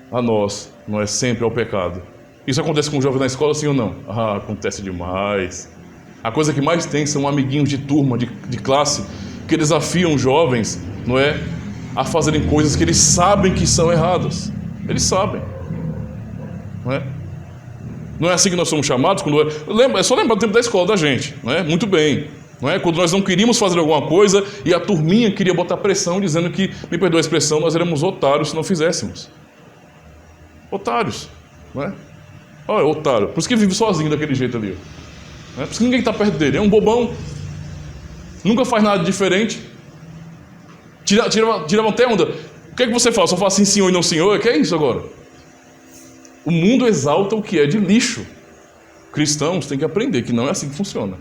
a nós, não é, sempre ao pecado. Isso acontece com o jovem na escola, sim ou não? Acontece demais. A coisa que mais tem são amiguinhos de turma, de classe, que desafiam jovens, não é, a fazerem coisas que eles sabem que são erradas. Eles sabem. Não é assim que nós somos chamados? É só lembrar do tempo da escola da gente, não é? Muito bem, não é? Quando nós não queríamos fazer alguma coisa e a turminha queria botar pressão, dizendo que, me perdoa a expressão, nós éramos otários se não fizéssemos. Otários, não é? Olha, otário, por isso que vive sozinho daquele jeito ali, não é? Por isso que ninguém está perto dele, é um bobão, nunca faz nada diferente, tirava até onda. O que é que você fala? Só fala assim, senhor e não senhor? O que é isso agora? O mundo exalta o que é de lixo. Cristãos têm que aprender que não é assim que funciona.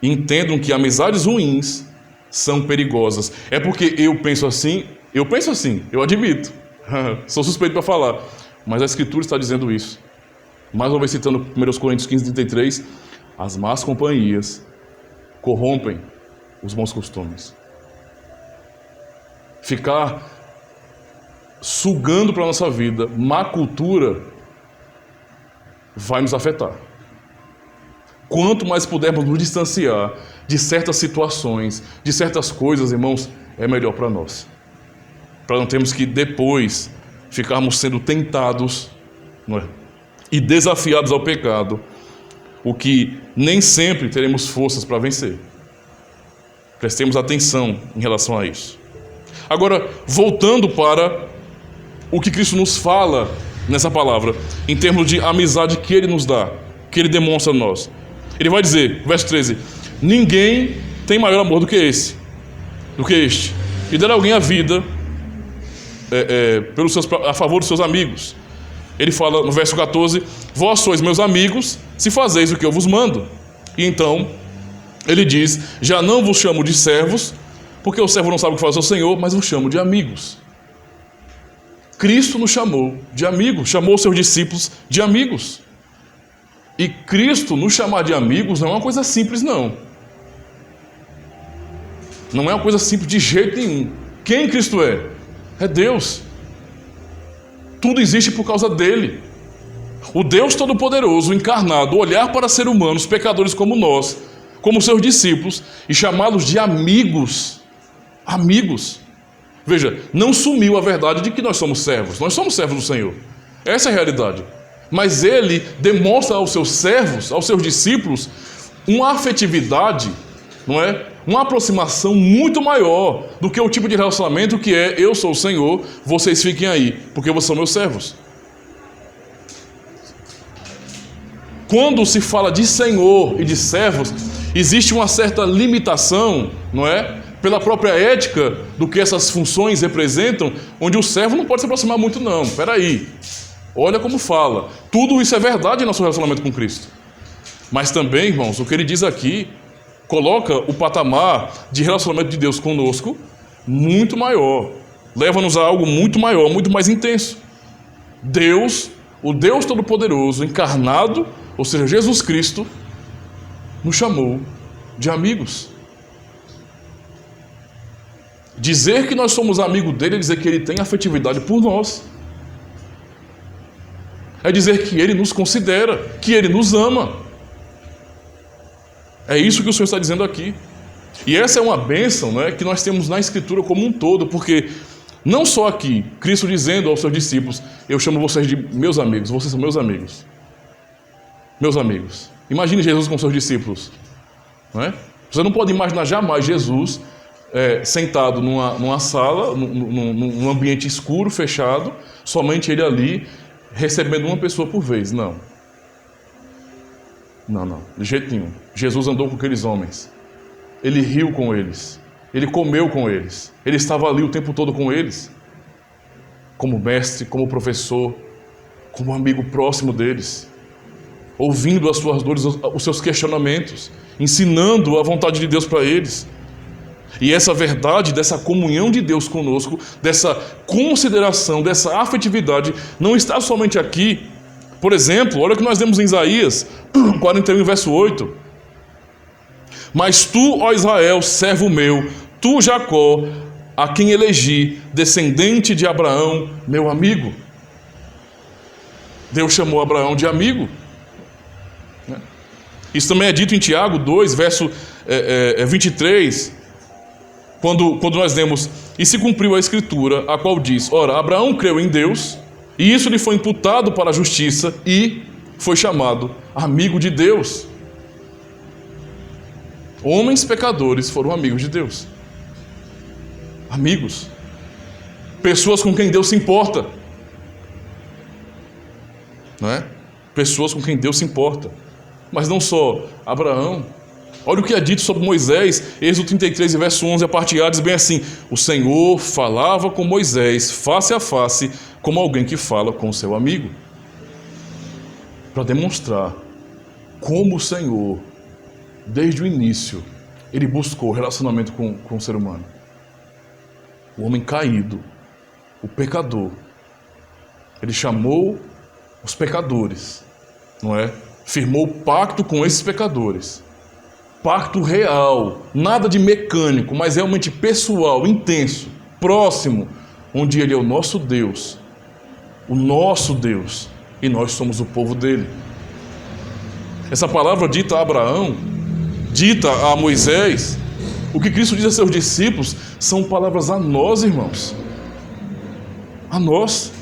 Entendam que amizades ruins são perigosas. É porque eu penso assim, eu admito. Sou suspeito para falar, mas a Escritura está dizendo isso. Mais uma vez citando 1 Coríntios 15:33, as más companhias corrompem os bons costumes. Ficar sugando para a nossa vida má cultura vai nos afetar. Quanto mais pudermos nos distanciar de certas situações, de certas coisas, irmãos, é melhor para nós. Para não termos que depois ficarmos sendo tentados, não é? E desafiados ao pecado, o que nem sempre teremos forças para vencer. Prestemos atenção em relação a isso. Agora, voltando para o que Cristo nos fala nessa palavra, em termos de amizade que Ele nos dá, que Ele demonstra a nós. Ele vai dizer, verso 13, ninguém tem maior amor do que este, e dar a alguém a vida a favor dos seus amigos. Ele fala no verso 14, vós sois meus amigos, se fazeis o que eu vos mando. E então, ele diz, já não vos chamo de servos, porque o servo não sabe o que faz ao Senhor, mas vos chamo de amigos. Cristo nos chamou de amigos, chamou seus discípulos de amigos. E Cristo nos chamar de amigos não é uma coisa simples, não. Não é uma coisa simples de jeito nenhum. Quem Cristo é? É Deus. Tudo existe por causa dele. O Deus Todo-Poderoso, encarnado, olhar para seres humanos, pecadores como nós, como seus discípulos, e chamá-los de amigos. Amigos. Veja, não sumiu a verdade de que nós somos servos. Nós somos servos do Senhor. Essa é a realidade. Mas ele demonstra aos seus servos, aos seus discípulos, uma afetividade, não é? Uma aproximação muito maior do que o tipo de relacionamento que é eu sou o Senhor, vocês fiquem aí, porque vocês são meus servos. Quando se fala de Senhor e de servos, existe uma certa limitação, não é? Pela própria ética do que essas funções representam, onde o servo não pode se aproximar muito não. Espera aí. Olha como fala. Tudo isso é verdade em nosso relacionamento com Cristo. Mas também, irmãos, o que ele diz aqui coloca o patamar de relacionamento de Deus conosco muito maior. Leva-nos a algo muito maior, muito mais intenso. Deus, o Deus Todo-Poderoso, encarnado, ou seja, Jesus Cristo, nos chamou de amigos. Dizer que nós somos amigos dele é dizer que ele tem afetividade por nós. É dizer que ele nos considera, que ele nos ama. É isso que o Senhor está dizendo aqui. E essa é uma bênção, né, que nós temos na Escritura como um todo, porque não só aqui, Cristo dizendo aos seus discípulos, eu chamo vocês de meus amigos, vocês são meus amigos. Meus amigos. Imagine Jesus com seus discípulos. Não é? Você não pode imaginar jamais Jesus sentado numa sala, num ambiente escuro, fechado, somente ele ali, recebendo uma pessoa por vez. Não, de jeito nenhum. Jesus andou com aqueles homens. Ele riu com eles. Ele comeu com eles. Ele estava ali o tempo todo com eles. Como mestre, como professor, como amigo próximo deles. Ouvindo as suas dores, os seus questionamentos. Ensinando a vontade de Deus para eles. E essa verdade, dessa comunhão de Deus conosco, dessa consideração, dessa afetividade, não está somente aqui. Por exemplo, olha o que nós vemos em Isaías 41, verso 8. Mas tu, ó Israel, servo meu, tu, Jacó, a quem elegi, descendente de Abraão, meu amigo. Deus chamou Abraão de amigo. Isso também é dito em Tiago 2, verso 23, quando nós lemos, e se cumpriu a Escritura, a qual diz, ora, Abraão creu em Deus, e isso lhe foi imputado para a justiça, e foi chamado amigo de Deus. Homens pecadores foram amigos de Deus. Amigos. Pessoas com quem Deus se importa. Não é? Pessoas com quem Deus se importa. Mas não só Abraão. Olha o que é dito sobre Moisés, Êxodo 33, verso 11, a parte A, diz bem assim, o Senhor falava com Moisés face a face, como alguém que fala com o seu amigo. Para demonstrar como o Senhor, desde o início, ele buscou relacionamento com o ser humano. O homem caído, o pecador, Ele chamou os pecadores, não é? Firmou pacto com esses pecadores. Pacto real, nada de mecânico, mas realmente pessoal, intenso, próximo, onde Ele é o nosso Deus, e nós somos o povo dele. Essa palavra dita a Abraão, dita a Moisés, o que Cristo diz a seus discípulos, são palavras a nós, irmãos. A nós.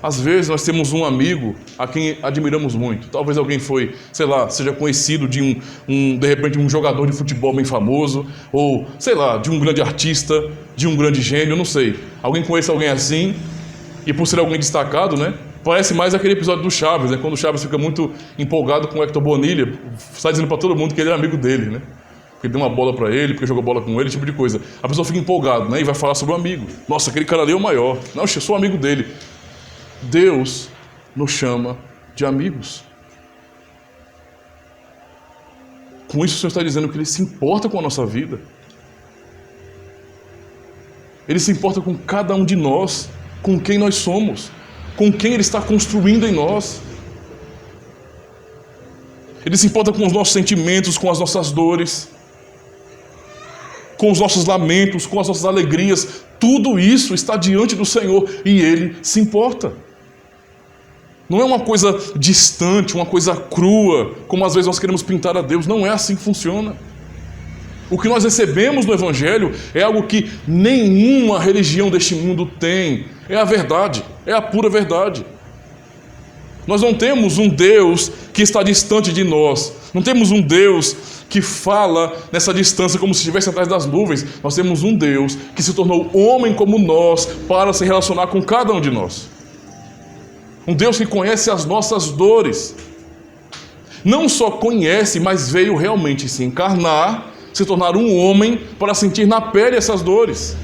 Às vezes nós temos um amigo a quem admiramos muito. Talvez alguém foi, sei lá, seja conhecido de de repente um jogador de futebol bem famoso, ou, sei lá, de um grande artista, de um grande gênio, não sei. Alguém conhece alguém assim, e por ser alguém destacado, né? Parece mais aquele episódio do Chaves, né? Quando o Chaves fica muito empolgado com o Hector Bonilha, sai dizendo para todo mundo que ele é amigo dele, né? Porque deu uma bola para ele, porque jogou bola com ele, esse tipo de coisa. A pessoa fica empolgada, né? E vai falar sobre o amigo. Nossa, aquele cara ali é o maior. Não, eu sou amigo dele. Deus nos chama de amigos. Com isso o Senhor está dizendo que Ele se importa com a nossa vida. Ele se importa com cada um de nós, com quem nós somos, com quem Ele está construindo em nós. Ele se importa com os nossos sentimentos, com as nossas dores, com os nossos lamentos, com as nossas alegrias. Tudo isso está diante do Senhor e Ele se importa. Não é uma coisa distante, uma coisa crua, como às vezes nós queremos pintar a Deus. Não é assim que funciona. O que nós recebemos no Evangelho é algo que nenhuma religião deste mundo tem. É a verdade, é a pura verdade. Nós não temos um Deus que está distante de nós. Não temos um Deus que fala nessa distância como se estivesse atrás das nuvens. Nós temos um Deus que se tornou homem como nós para se relacionar com cada um de nós. Um Deus que conhece as nossas dores. Não só conhece, mas veio realmente se encarnar, se tornar um homem para sentir na pele essas dores.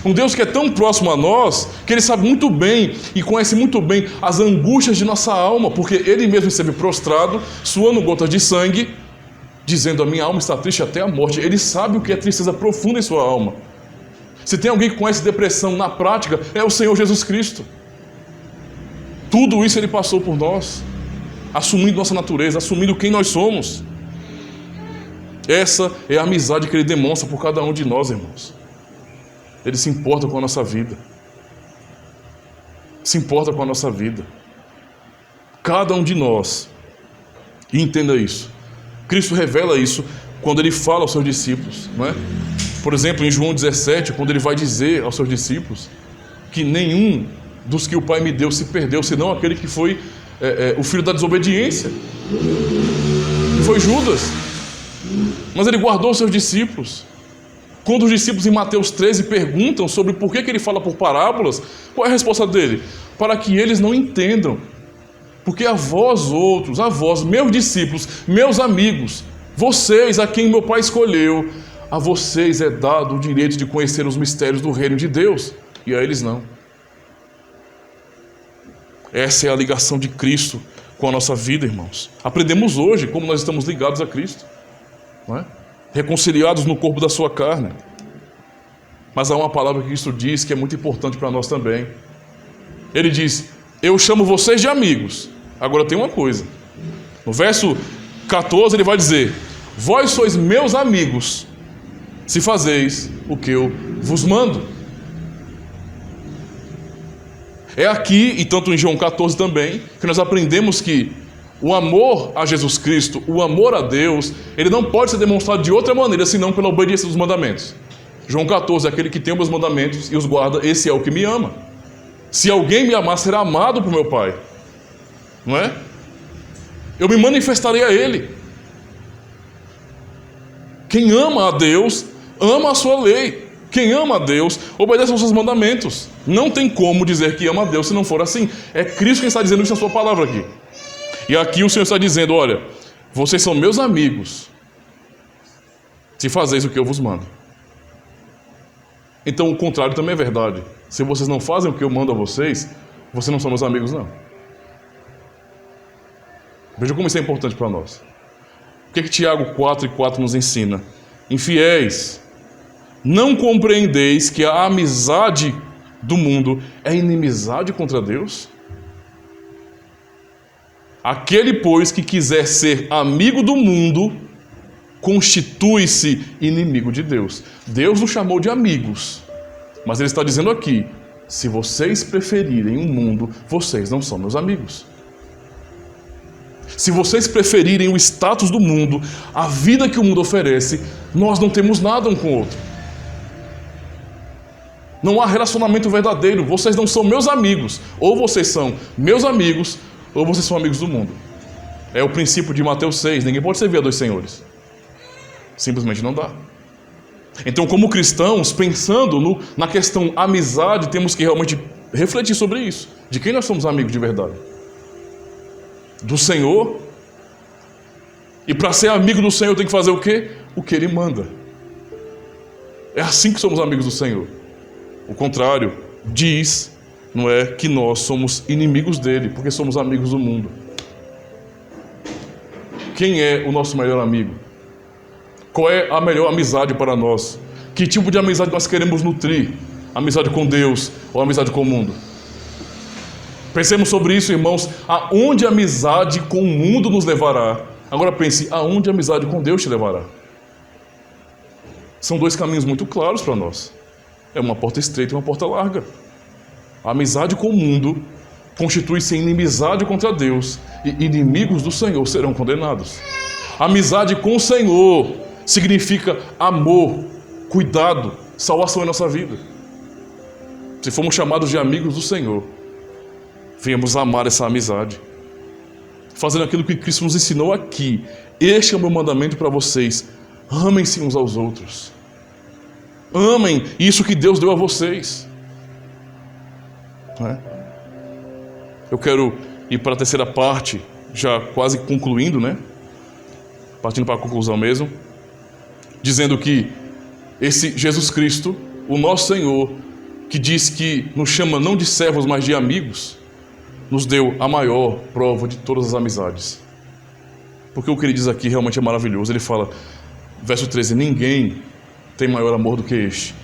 Um Deus que é tão próximo a nós, que Ele sabe muito bem e conhece muito bem as angústias de nossa alma, porque Ele mesmo esteve prostrado, suando gotas de sangue, dizendo: a minha alma está triste até a morte. Ele sabe o que é tristeza profunda em sua alma. Se tem alguém que conhece depressão na prática, é o Senhor Jesus Cristo. Tudo isso Ele passou por nós, assumindo nossa natureza, assumindo quem nós somos. Essa é a amizade que Ele demonstra por cada um de nós, irmãos. Ele se importa com a nossa vida. Se importa com a nossa vida. Cada um de nós. E entenda isso. Cristo revela isso quando Ele fala aos seus discípulos, não é? Por exemplo, em João 17, quando Ele vai dizer aos seus discípulos que nenhum dos que o Pai me deu se perdeu, senão aquele que foi o filho da desobediência, que foi Judas. Mas Ele guardou os seus discípulos. Quando os discípulos em Mateus 13 perguntam sobre por que Ele fala por parábolas, qual é a resposta dele? Para que eles não entendam. Porque a vós outros, a vós, meus discípulos, meus amigos, vocês a quem meu Pai escolheu, a vocês é dado o direito de conhecer os mistérios do reino de Deus, e a eles não. Essa é a ligação de Cristo com a nossa vida, irmãos. Aprendemos hoje como nós estamos ligados a Cristo, não é? Reconciliados no corpo da sua carne. Mas há uma palavra que Cristo diz que é muito importante para nós também. Ele diz: eu chamo vocês de amigos. Agora tem uma coisa. No verso 14 ele vai dizer: vós sois meus amigos, se fazeis o que eu vos mando. É aqui, e tanto em João 14 também, que nós aprendemos que o amor a Jesus Cristo, o amor a Deus, ele não pode ser demonstrado de outra maneira senão pela obediência dos mandamentos. João 14, aquele que tem os meus mandamentos e os guarda, esse é o que me ama. Se alguém me amar, será amado por meu Pai. Não é? Eu me manifestarei a Ele. Quem ama a Deus, ama a sua lei. Quem ama a Deus, obedece aos seus mandamentos. Não tem como dizer que ama a Deus se não for assim. É Cristo quem está dizendo isso na sua palavra aqui. E aqui o Senhor está dizendo: olha, vocês são meus amigos, se fazeis o que eu vos mando. Então o contrário também é verdade. Se vocês não fazem o que eu mando a vocês, vocês não são meus amigos, não. Veja como isso é importante para nós. O que Tiago 4:4 nos ensina? Infiéis, Não compreendeis que a amizade do mundo é inimizade contra Deus? Aquele, pois, que quiser ser amigo do mundo, constitui-se inimigo de Deus. Deus nos chamou de amigos, mas Ele está dizendo aqui, se vocês preferirem o mundo, vocês não são meus amigos. Se vocês preferirem o status do mundo, a vida que o mundo oferece, nós não temos nada um com o outro. Não há relacionamento verdadeiro. Vocês não são meus amigos. Ou vocês são meus amigos, ou vocês são amigos do mundo. É o princípio de Mateus 6. Ninguém pode servir a dois senhores. Simplesmente não dá. Então, como cristãos, pensando na questão amizade, temos que realmente refletir sobre isso. De quem nós somos amigos de verdade? Do Senhor. E para ser amigo do Senhor tem que fazer o quê? O que Ele manda. É assim que somos amigos do Senhor. O contrário diz, não é, que nós somos inimigos dele, porque somos amigos do mundo. Quem é o nosso melhor amigo? Qual é a melhor amizade para nós? Que tipo de amizade nós queremos nutrir? Amizade com Deus ou amizade com o mundo? Pensemos sobre isso, irmãos. Aonde a amizade com o mundo nos levará? Agora pense, aonde a amizade com Deus te levará? São dois caminhos muito claros para nós. É uma porta estreita e uma porta larga. A amizade com o mundo constitui-se em inimizade contra Deus, e inimigos do Senhor serão condenados. A amizade com o Senhor significa amor, cuidado, salvação em nossa vida. Se formos chamados de amigos do Senhor, venhamos amar essa amizade, fazendo aquilo que Cristo nos ensinou aqui. Este é o meu mandamento para vocês: amem-se uns aos outros. Amem isso que Deus deu a vocês. Eu quero ir para a terceira parte, já quase concluindo, partindo para a conclusão mesmo, dizendo que esse Jesus Cristo, o nosso Senhor, que diz que nos chama não de servos, mas de amigos, nos deu a maior prova de todas as amizades. Porque o que ele diz aqui realmente é maravilhoso. Ele fala, verso 13, ninguém tem maior amor do que este,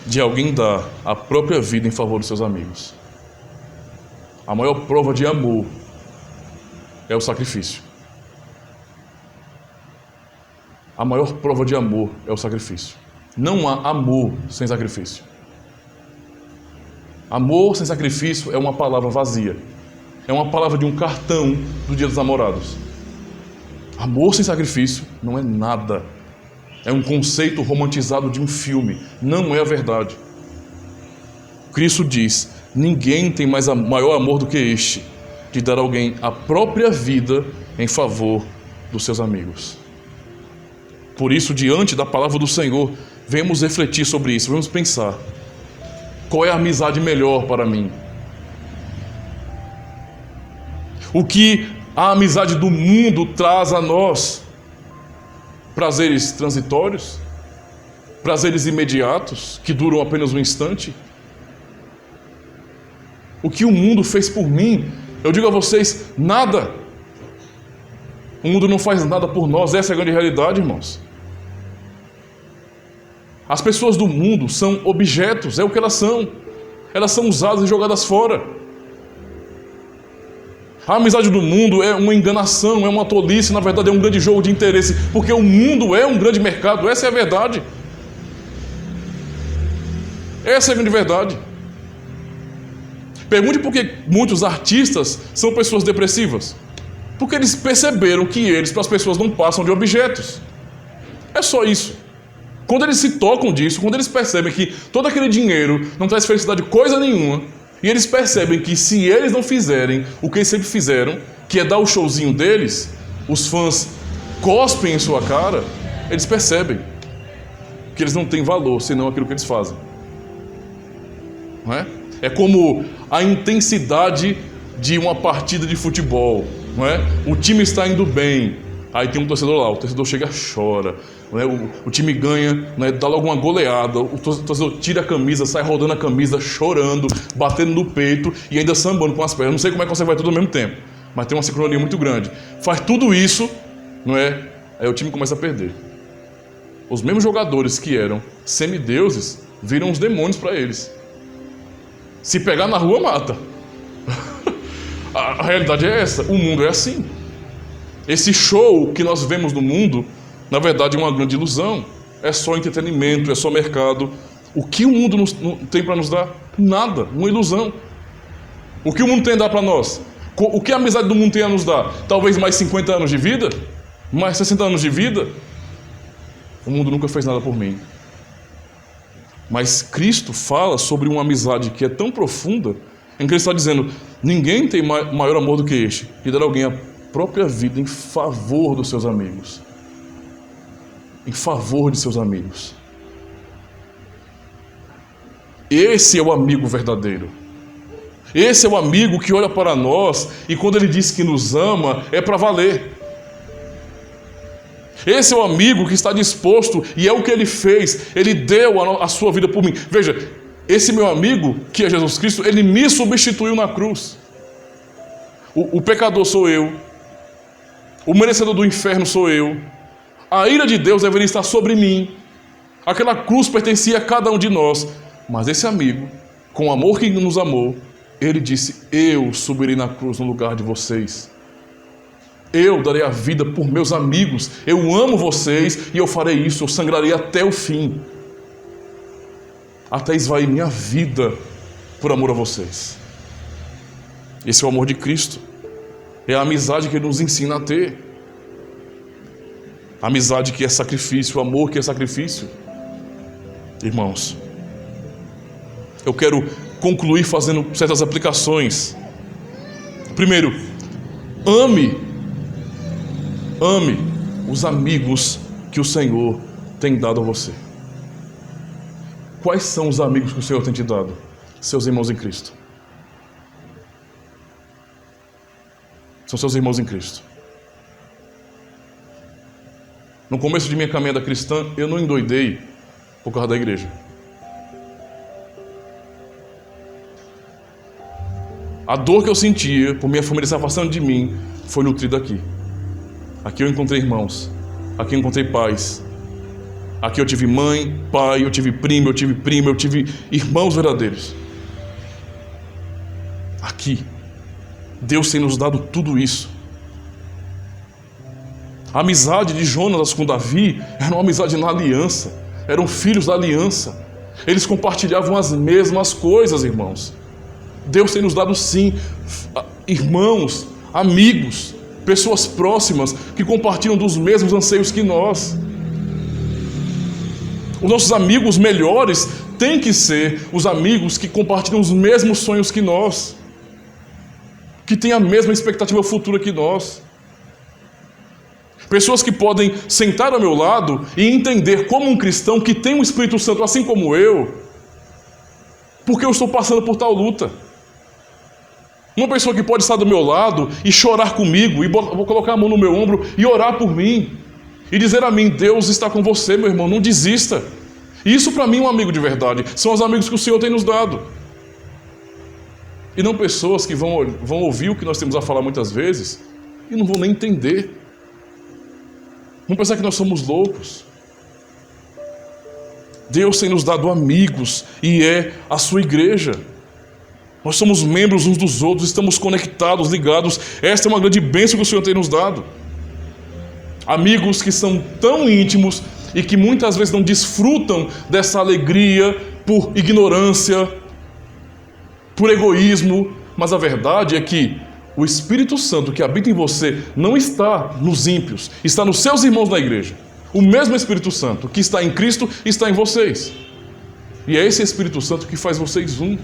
de alguém dar a própria vida em favor dos seus amigos. A maior prova de amor é o sacrifício. A maior prova de amor é o sacrifício. Não há amor sem sacrifício. Amor sem sacrifício é uma palavra vazia. É uma palavra de um cartão do Dia dos Namorados. Amor sem sacrifício não é nada. É um conceito romantizado de um filme. Não é a verdade. Cristo diz, ninguém tem mais maior amor do que este, de dar a alguém a própria vida em favor dos seus amigos. Por isso, diante da palavra do Senhor, venhamos refletir sobre isso, vamos pensar, qual é a amizade melhor para mim? O que a amizade do mundo traz a nós? Prazeres transitórios? Prazeres imediatos, que duram apenas um instante? O que o mundo fez por mim, eu digo a vocês, nada. O mundo não faz nada por nós, essa é a grande realidade, irmãos. As pessoas do mundo são objetos, é o que elas são. Elas são usadas e jogadas fora. A amizade do mundo é uma enganação, é uma tolice, na verdade é um grande jogo de interesse, porque o mundo é um grande mercado, essa é a verdade. Essa é a grande verdade. Pergunte por que muitos artistas são pessoas depressivas. Porque eles perceberam que eles, para as pessoas, não passam de objetos. É só isso. Quando eles se tocam disso, quando eles percebem que todo aquele dinheiro não traz felicidade coisa nenhuma, e eles percebem que se eles não fizerem o que eles sempre fizeram, que é dar o showzinho deles, os fãs cospem em sua cara, eles percebem que eles não têm valor senão aquilo que eles fazem. Não é? É como a intensidade de uma partida de futebol, não é? O time está indo bem, aí tem um torcedor lá, o torcedor chega e chora, não é? O time ganha, não é? Dá logo uma goleada, o torcedor tira a camisa, sai rodando a camisa, chorando, batendo no peito e ainda sambando com as pernas. Não sei como é que você vai tudo ao mesmo tempo, mas tem uma sincronia muito grande. Faz tudo isso, não é? Aí o time começa a perder. os mesmos jogadores que eram semideuses viram os demônios para eles. Se pegar na rua, mata. A realidade é essa, o mundo é assim. Esse show que nós vemos no mundo, na verdade, é uma grande ilusão. É só entretenimento, é só mercado. O que o mundo tem para nos dar? Nada, uma ilusão. O que o mundo tem a dar para nós? O que a amizade do mundo tem a nos dar? Talvez mais 50 anos de vida? Mais 60 anos de vida? O mundo nunca fez nada por mim. Mas Cristo fala sobre uma amizade que é tão profunda, em que Ele está dizendo: ninguém tem maior amor do que este, de dar a alguém a própria vida em favor dos seus amigos. Em favor de seus amigos. Esse é o amigo verdadeiro. Esse é o amigo que olha para nós e quando ele diz que nos ama, é para valer. Esse é o amigo que está disposto, e é o que ele fez, ele deu a sua vida por mim. Veja, esse meu amigo, que é Jesus Cristo, ele me substituiu na cruz. O pecador sou eu, o merecedor do inferno sou eu, a ira de Deus deveria estar sobre mim, aquela cruz pertencia a cada um de nós, mas esse amigo, com o amor que nos amou, ele disse: eu subirei na cruz no lugar de vocês. Eu darei a vida por meus amigos. Eu amo vocês e eu farei isso. Eu sangrarei até o fim. Até esvair minha vida por amor a vocês. Esse é o amor de Cristo. É a amizade que Ele nos ensina a ter. A amizade que é sacrifício, o amor que é sacrifício. Irmãos, eu quero concluir fazendo certas aplicações. Primeiro, ame os amigos que o Senhor tem dado a você. Quais são os amigos que o Senhor tem te dado? Seus irmãos em Cristo. São seus irmãos em Cristo. No começo de minha caminhada cristã, eu não endoidei por causa da igreja. A dor que eu sentia por minha família se afastando de mim foi nutrida aqui. Aqui eu encontrei irmãos, aqui eu encontrei pais, aqui eu tive mãe, pai, eu tive primo, eu tive prima, eu tive irmãos verdadeiros. Aqui, Deus tem nos dado tudo isso. A amizade de Jonas com Davi era uma amizade na aliança, eram filhos da aliança, eles compartilhavam as mesmas coisas, irmãos. Deus tem nos dado sim, irmãos, amigos, pessoas próximas que compartilham dos mesmos anseios que nós. Os nossos amigos melhores têm que ser os amigos que compartilham os mesmos sonhos que nós, que têm a mesma expectativa futura que nós. Pessoas que podem sentar ao meu lado e entender como um cristão que tem um Espírito Santo assim como eu, porque eu estou passando por tal luta. Uma pessoa que pode estar do meu lado e chorar comigo, e vou colocar a mão no meu ombro e orar por mim, e dizer a mim: Deus está com você, meu irmão, não desista. Isso para mim é um amigo de verdade, são os amigos que o Senhor tem nos dado. E não pessoas que vão ouvir o que nós temos a falar muitas vezes e não vão nem entender. Vão pensar que nós somos loucos. Deus tem nos dado amigos e é a sua igreja. Nós somos membros uns dos outros, estamos conectados, ligados. Esta é uma grande bênção que o Senhor tem nos dado. Amigos que são tão íntimos e que muitas vezes não desfrutam dessa alegria por ignorância, por egoísmo, mas a verdade é que o Espírito Santo que habita em você não está nos ímpios, está nos seus irmãos na igreja. O mesmo Espírito Santo que está em Cristo está em vocês. E é esse Espírito Santo que faz vocês um.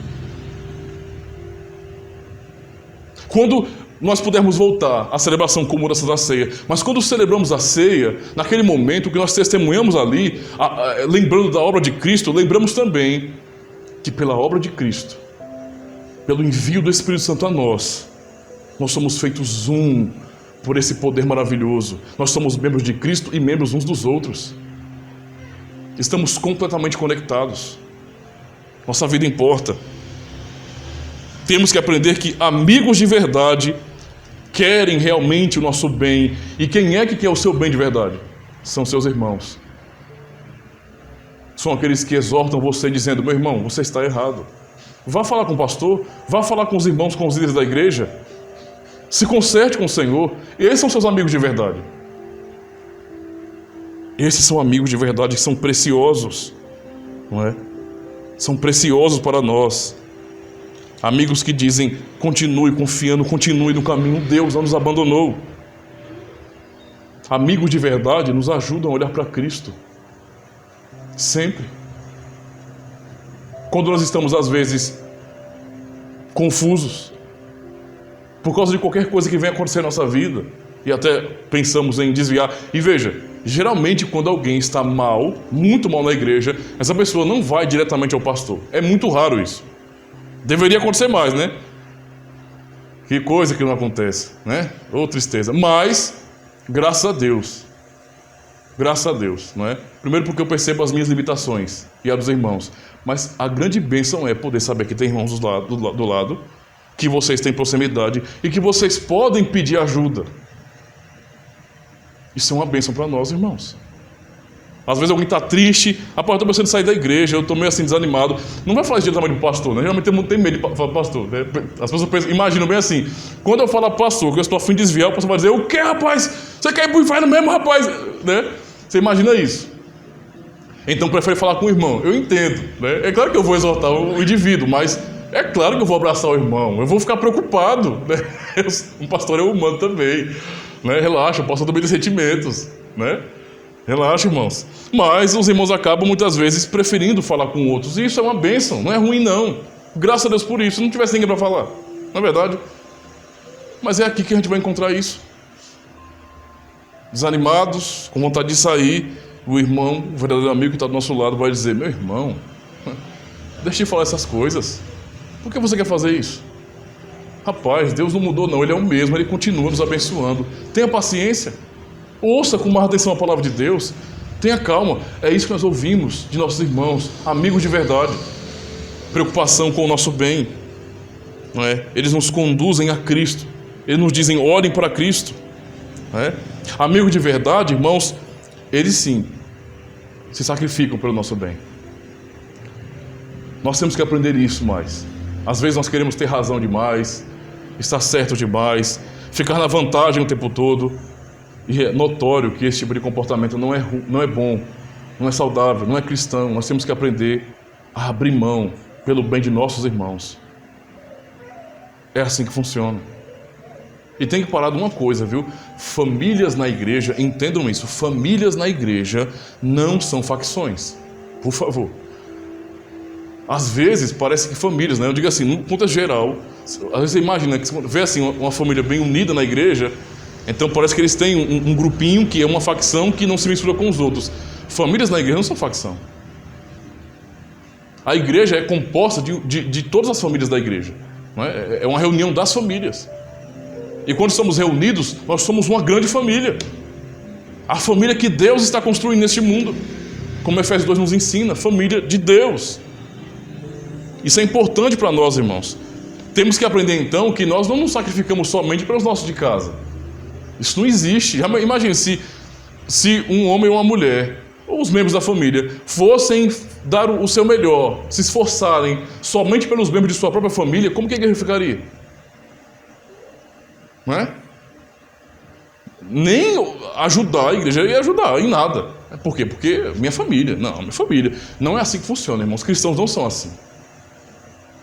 Quando nós pudermos voltar à celebração comum da ceia, mas quando celebramos a ceia, naquele momento que nós testemunhamos ali, lembrando da obra de Cristo, lembramos também que pela obra de Cristo, pelo envio do Espírito Santo a nós somos feitos um por esse poder maravilhoso. Nós somos membros de Cristo e membros uns dos outros. Estamos completamente conectados. Nossa vida importa. Temos que aprender que amigos de verdade querem realmente o nosso bem. E quem é que quer o seu bem de verdade? São seus irmãos. são aqueles que exortam você dizendo: meu irmão, você está errado. Vá falar com o pastor, vá falar com os irmãos, com os líderes da igreja. Se conserte com o Senhor. Esses são seus amigos de verdade. Esses são amigos de verdade que são preciosos, não é? São preciosos para nós. Amigos que dizem: continue confiando, continue no caminho, Deus não nos abandonou. Amigos de verdade nos ajudam a olhar para Cristo. Sempre. Quando nós estamos, às vezes, confusos, por causa de qualquer coisa que venha acontecer na nossa vida, e até pensamos em desviar. E veja, geralmente quando alguém está mal, muito mal na igreja, essa pessoa não vai diretamente ao pastor. É muito raro isso. Deveria acontecer mais, né? Que coisa que não acontece, né? Ô tristeza. Mas, graças a Deus, não é? Primeiro porque eu percebo as minhas limitações e a dos irmãos. Mas a grande bênção é poder saber que tem irmãos do lado, que vocês têm proximidade e que vocês podem pedir ajuda. Isso é uma bênção para nós, irmãos. Às vezes alguém está triste: rapaz, eu estou pensando em sair da igreja, eu estou meio assim desanimado. Não vai falar isso diretamente para o pastor, né? Geralmente muito tem medo de falar pastor, né? As pessoas pensam, imaginam bem assim: quando eu falar pastor, que eu estou a fim de desviar, o pastor vai dizer: o que, rapaz? Você quer ir para o inferno mesmo, rapaz? Né? Você imagina isso? Então prefere falar com o irmão. Eu entendo, né? É claro que eu vou exortar o indivíduo, mas é claro que eu vou abraçar o irmão. Eu vou ficar preocupado, né? Um pastor é humano também, né? Relaxa, o pastor também tem sentimentos, né? Relaxa, irmãos. Mas os irmãos acabam muitas vezes preferindo falar com outros. E isso é uma bênção, não é ruim não. Graças a Deus por isso. Se não tivesse ninguém para falar, não é verdade? Mas é aqui que a gente vai encontrar isso. Desanimados, com vontade de sair, o irmão, o verdadeiro amigo que está do nosso lado, vai dizer: meu irmão, deixa de falar essas coisas. Por que você quer fazer isso? Rapaz, Deus não mudou não, Ele é o mesmo, Ele continua nos abençoando. Tenha paciência. Ouça com mais atenção a palavra de Deus. Tenha calma. É isso que nós ouvimos de nossos irmãos, amigos de verdade. Preocupação com o nosso bem, não é? Eles nos conduzem a Cristo. Eles nos dizem: orem para Cristo, não é? Amigos de verdade, irmãos, eles sim se sacrificam pelo nosso bem. Nós temos que aprender isso mais. Às vezes nós queremos ter razão demais, estar certo demais, ficar na vantagem o tempo todo. E é notório que esse tipo de comportamento não é bom, não é saudável, não é cristão. Nós temos que aprender a abrir mão pelo bem de nossos irmãos. É assim que funciona. E tem que parar de uma coisa, viu? Famílias na igreja, entendam isso, famílias na igreja não são facções. Por favor. Às vezes parece que famílias, né? Eu digo assim, no contexto geral, às vezes você imagina que você vê assim uma família bem unida na igreja, então parece que eles têm um grupinho que é uma facção que não se mistura com os outros. Famílias na igreja não são facção. A igreja é composta de todas as famílias da igreja, não é? É uma reunião das famílias. E quando estamos reunidos, nós somos uma grande família. A família que Deus está construindo neste mundo. Como Efésios 2 nos ensina, família de Deus. Isso é importante para nós, irmãos. Temos que aprender então que nós não nos sacrificamos somente pelos nossos de casa. Isso não existe. Imagine se um homem ou uma mulher, ou os membros da família, fossem dar o seu melhor, se esforçarem somente pelos membros de sua própria família, como que a igreja ficaria? Não é? Nem ajudar a igreja ia ajudar em nada. Por quê? Porque minha família. Não, minha família. Não é assim que funciona, irmãos. Os cristãos não são assim.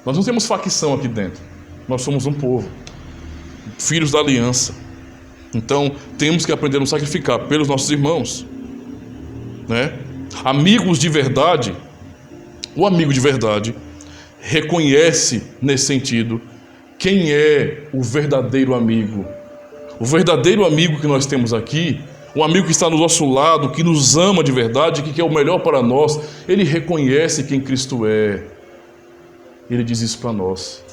Nós não temos facção aqui dentro. Nós somos um povo, filhos da aliança. Então, temos que aprender a nos sacrificar pelos nossos irmãos, né? Amigos de verdade, o amigo de verdade reconhece nesse sentido quem é o verdadeiro amigo. O verdadeiro amigo que nós temos aqui, o amigo que está do nosso lado, que nos ama de verdade, que quer o melhor para nós, ele reconhece quem Cristo é. Ele diz isso para nós.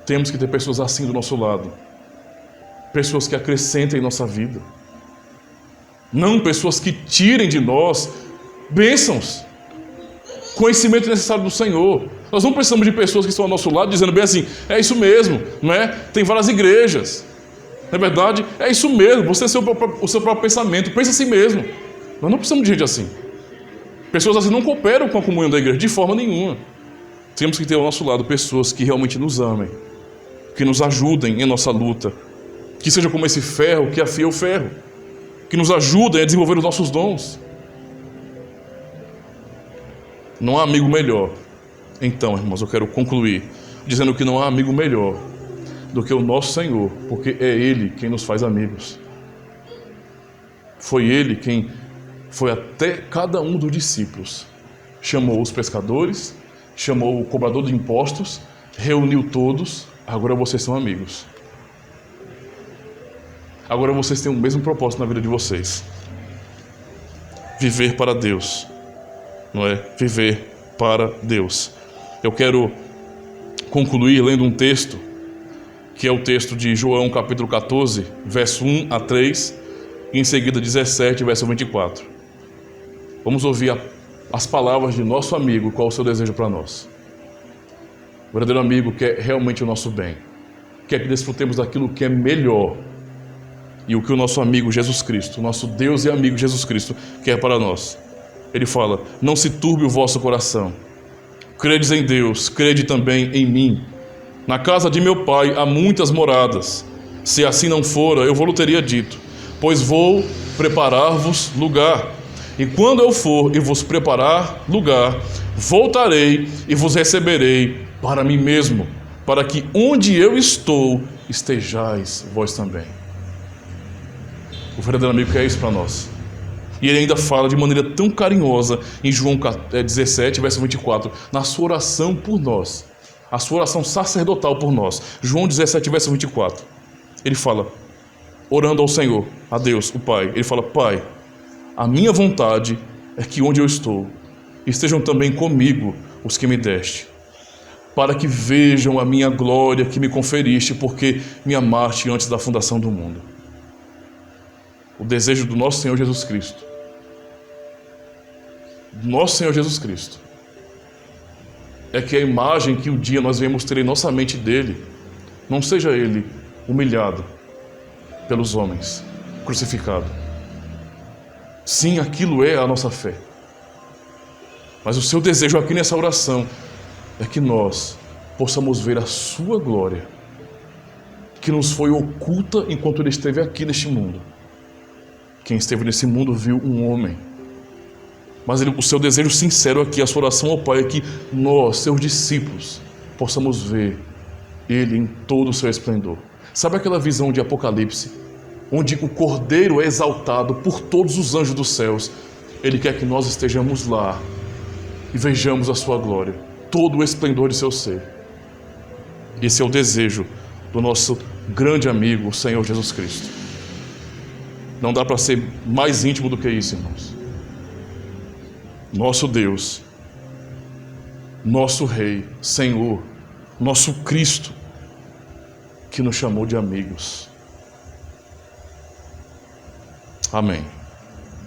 Temos que ter pessoas assim do nosso lado. Pessoas que acrescentem em nossa vida. Não pessoas que tirem de nós bênçãos. Conhecimento necessário do Senhor. Nós não precisamos de pessoas que estão ao nosso lado dizendo bem assim: é isso mesmo, não é? Tem várias igrejas. Não é verdade? É isso mesmo, você tem o seu próprio pensamento, pensa assim mesmo. Nós não precisamos de gente assim. Pessoas assim não cooperam com a comunhão da igreja de forma nenhuma. Temos que ter ao nosso lado pessoas que realmente nos amem, que nos ajudem em nossa luta, que seja como esse ferro que afia o ferro, que nos ajudem a desenvolver os nossos dons. Não há amigo melhor. Então, irmãos, eu quero concluir dizendo que não há amigo melhor do que o nosso Senhor, porque é Ele quem nos faz amigos. Foi Ele quem foi até cada um dos discípulos, chamou os pescadores, chamou o cobrador de impostos, reuniu todos. Agora vocês são amigos. Agora vocês têm o mesmo propósito na vida de vocês: viver para Deus, não é? Viver para Deus. Eu quero concluir lendo um texto, que é o texto de João capítulo 14, verso 1 a 3, e em seguida 17, verso 24. Vamos ouvir as palavras de nosso amigo, qual é o seu desejo para nós. O verdadeiro amigo quer realmente o nosso bem, quer que desfrutemos daquilo que é melhor, e o que o nosso amigo Jesus Cristo, nosso Deus e amigo Jesus Cristo, quer para nós. Ele fala: não se turbe o vosso coração, credes em Deus, crede também em mim. Na casa de meu pai há muitas moradas. Se assim não fora, eu vou-lhe teria dito, pois vou preparar-vos lugar. E quando eu for e vos preparar lugar, voltarei e vos receberei para mim mesmo, para que onde eu estou, estejais vós também. O verdadeiro amigo quer isso para nós. E ele ainda fala de maneira tão carinhosa em João 17, verso 24, na sua oração por nós, a sua oração sacerdotal por nós. João 17, verso 24. Ele fala, orando ao Senhor, a Deus, o Pai. Ele fala: Pai, a minha vontade é que onde eu estou, estejam também comigo os que me deste, para que vejam a minha glória que me conferiste, porque me amaste antes da fundação do mundo. O desejo do nosso Senhor Jesus Cristo, é que a imagem que um dia nós venhamos ter em nossa mente dele, não seja ele humilhado pelos homens, crucificado. Sim, aquilo é a nossa fé. Mas o seu desejo aqui nessa oração é que nós possamos ver a sua glória, que nos foi oculta enquanto ele esteve aqui neste mundo. Quem esteve nesse mundo viu um homem. Mas o seu desejo sincero aqui, a sua oração ao Pai, é que nós, seus discípulos, possamos ver ele em todo o seu esplendor. Sabe aquela visão de Apocalipse, onde o Cordeiro é exaltado por todos os anjos dos céus? Ele quer que nós estejamos lá e vejamos a sua glória, todo o esplendor de seu ser. Esse é o desejo do nosso grande amigo, o Senhor Jesus Cristo. Não dá para ser mais íntimo do que isso, irmãos. Nosso Deus, nosso Rei, Senhor, nosso Cristo, que nos chamou de amigos. Amém.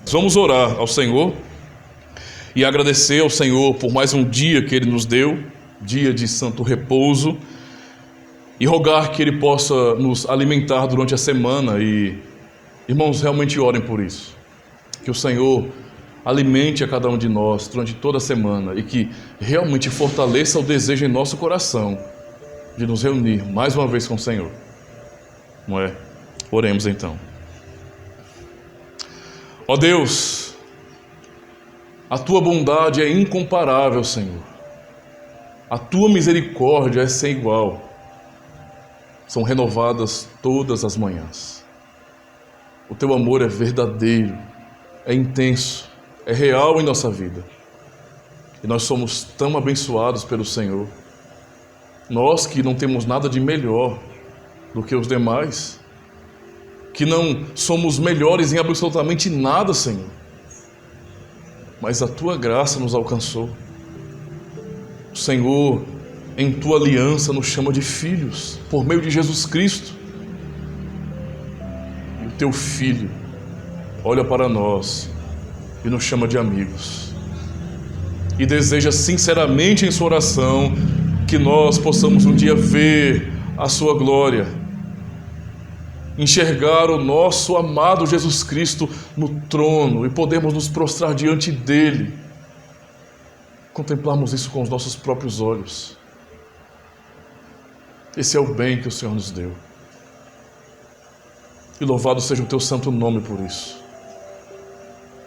Vamos orar ao Senhor e agradecer ao Senhor por mais um dia que Ele nos deu, dia de santo repouso, e rogar que Ele possa nos alimentar durante a semana. E, irmãos, realmente orem por isso, que o Senhor alimente a cada um de nós durante toda a semana e que realmente fortaleça o desejo em nosso coração de nos reunir mais uma vez com o Senhor, não é? Oremos então. Ó Deus, a Tua bondade é incomparável, Senhor. A Tua misericórdia é sem igual. São renovadas todas as manhãs. O Teu amor é verdadeiro, é intenso, é real em nossa vida. E nós somos tão abençoados pelo Senhor. Nós que não temos nada de melhor do que os demais, que não somos melhores em absolutamente nada, Senhor. Mas a Tua graça nos alcançou. O Senhor, em Tua aliança, nos chama de filhos, por meio de Jesus Cristo. E o Teu Filho olha para nós e nos chama de amigos. E deseja sinceramente em sua oração que nós possamos um dia ver a sua glória, enxergar o nosso amado Jesus Cristo no trono e podermos nos prostrar diante dele contemplarmos isso com os nossos próprios olhos. Esse é o bem que o Senhor nos deu. E louvado seja o teu santo nome por isso.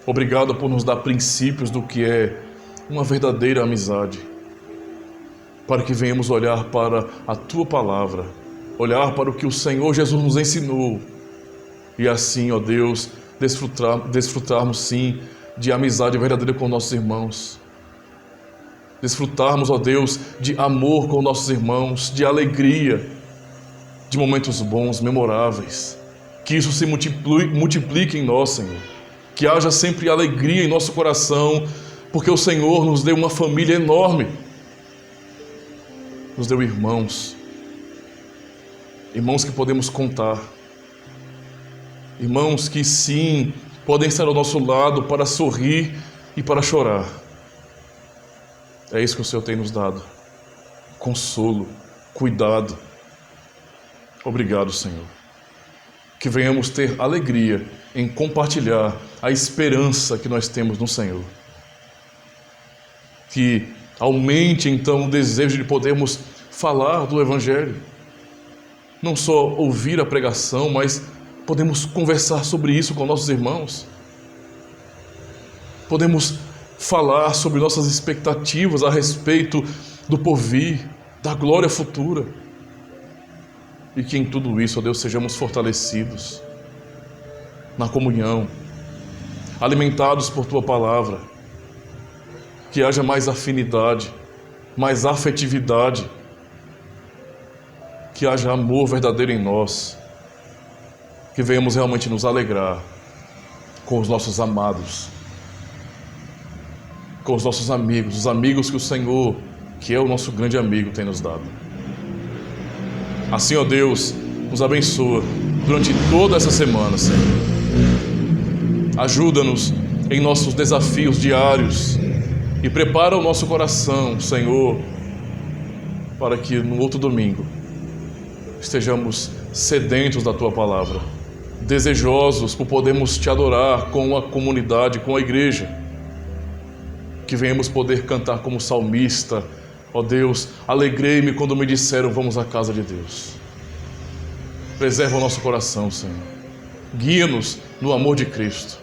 Obrigado por nos dar princípios do que é uma verdadeira amizade, para que venhamos olhar para a tua palavra, olhar para o que o Senhor Jesus nos ensinou, e assim, ó Deus, desfrutarmos sim de amizade verdadeira com nossos irmãos. Desfrutarmos, ó Deus, de amor com nossos irmãos, de alegria, de momentos bons, memoráveis. Que isso se multiplique em nós, Senhor. Que haja sempre alegria em nosso coração, porque o Senhor nos deu uma família enorme. Nos deu irmãos. Irmãos que podemos contar. Irmãos que sim, podem estar ao nosso lado para sorrir e para chorar. É isso que o Senhor tem nos dado. Consolo, cuidado. Obrigado, Senhor. Que venhamos ter alegria em compartilhar a esperança que nós temos no Senhor. Que aumente então o desejo de podermos falar do Evangelho. Não só ouvir a pregação, mas podemos conversar sobre isso com nossos irmãos. Podemos falar sobre nossas expectativas a respeito do porvir, da glória futura. E que em tudo isso, ó Deus, sejamos fortalecidos na comunhão, alimentados por Tua Palavra, que haja mais afinidade, mais afetividade, que haja amor verdadeiro em nós, que venhamos realmente nos alegrar com os nossos amados, com os nossos amigos, os amigos que o Senhor, que é o nosso grande amigo, tem nos dado. Assim, ó Deus, nos abençoa durante toda essa semana, Senhor. Ajuda-nos em nossos desafios diários e prepara o nosso coração, Senhor, para que no outro domingo estejamos sedentos da Tua Palavra, desejosos por podermos Te adorar com a comunidade, com a igreja, que venhamos poder cantar como salmista: ó Deus, alegrei-me quando me disseram vamos à casa de Deus. Preserva o nosso coração, Senhor. Guia-nos no amor de Cristo.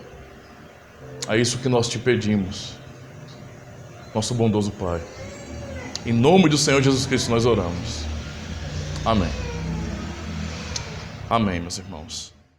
É isso que nós Te pedimos, nosso bondoso Pai. Em nome do Senhor Jesus Cristo nós oramos. Amém. Amém, meus irmãos.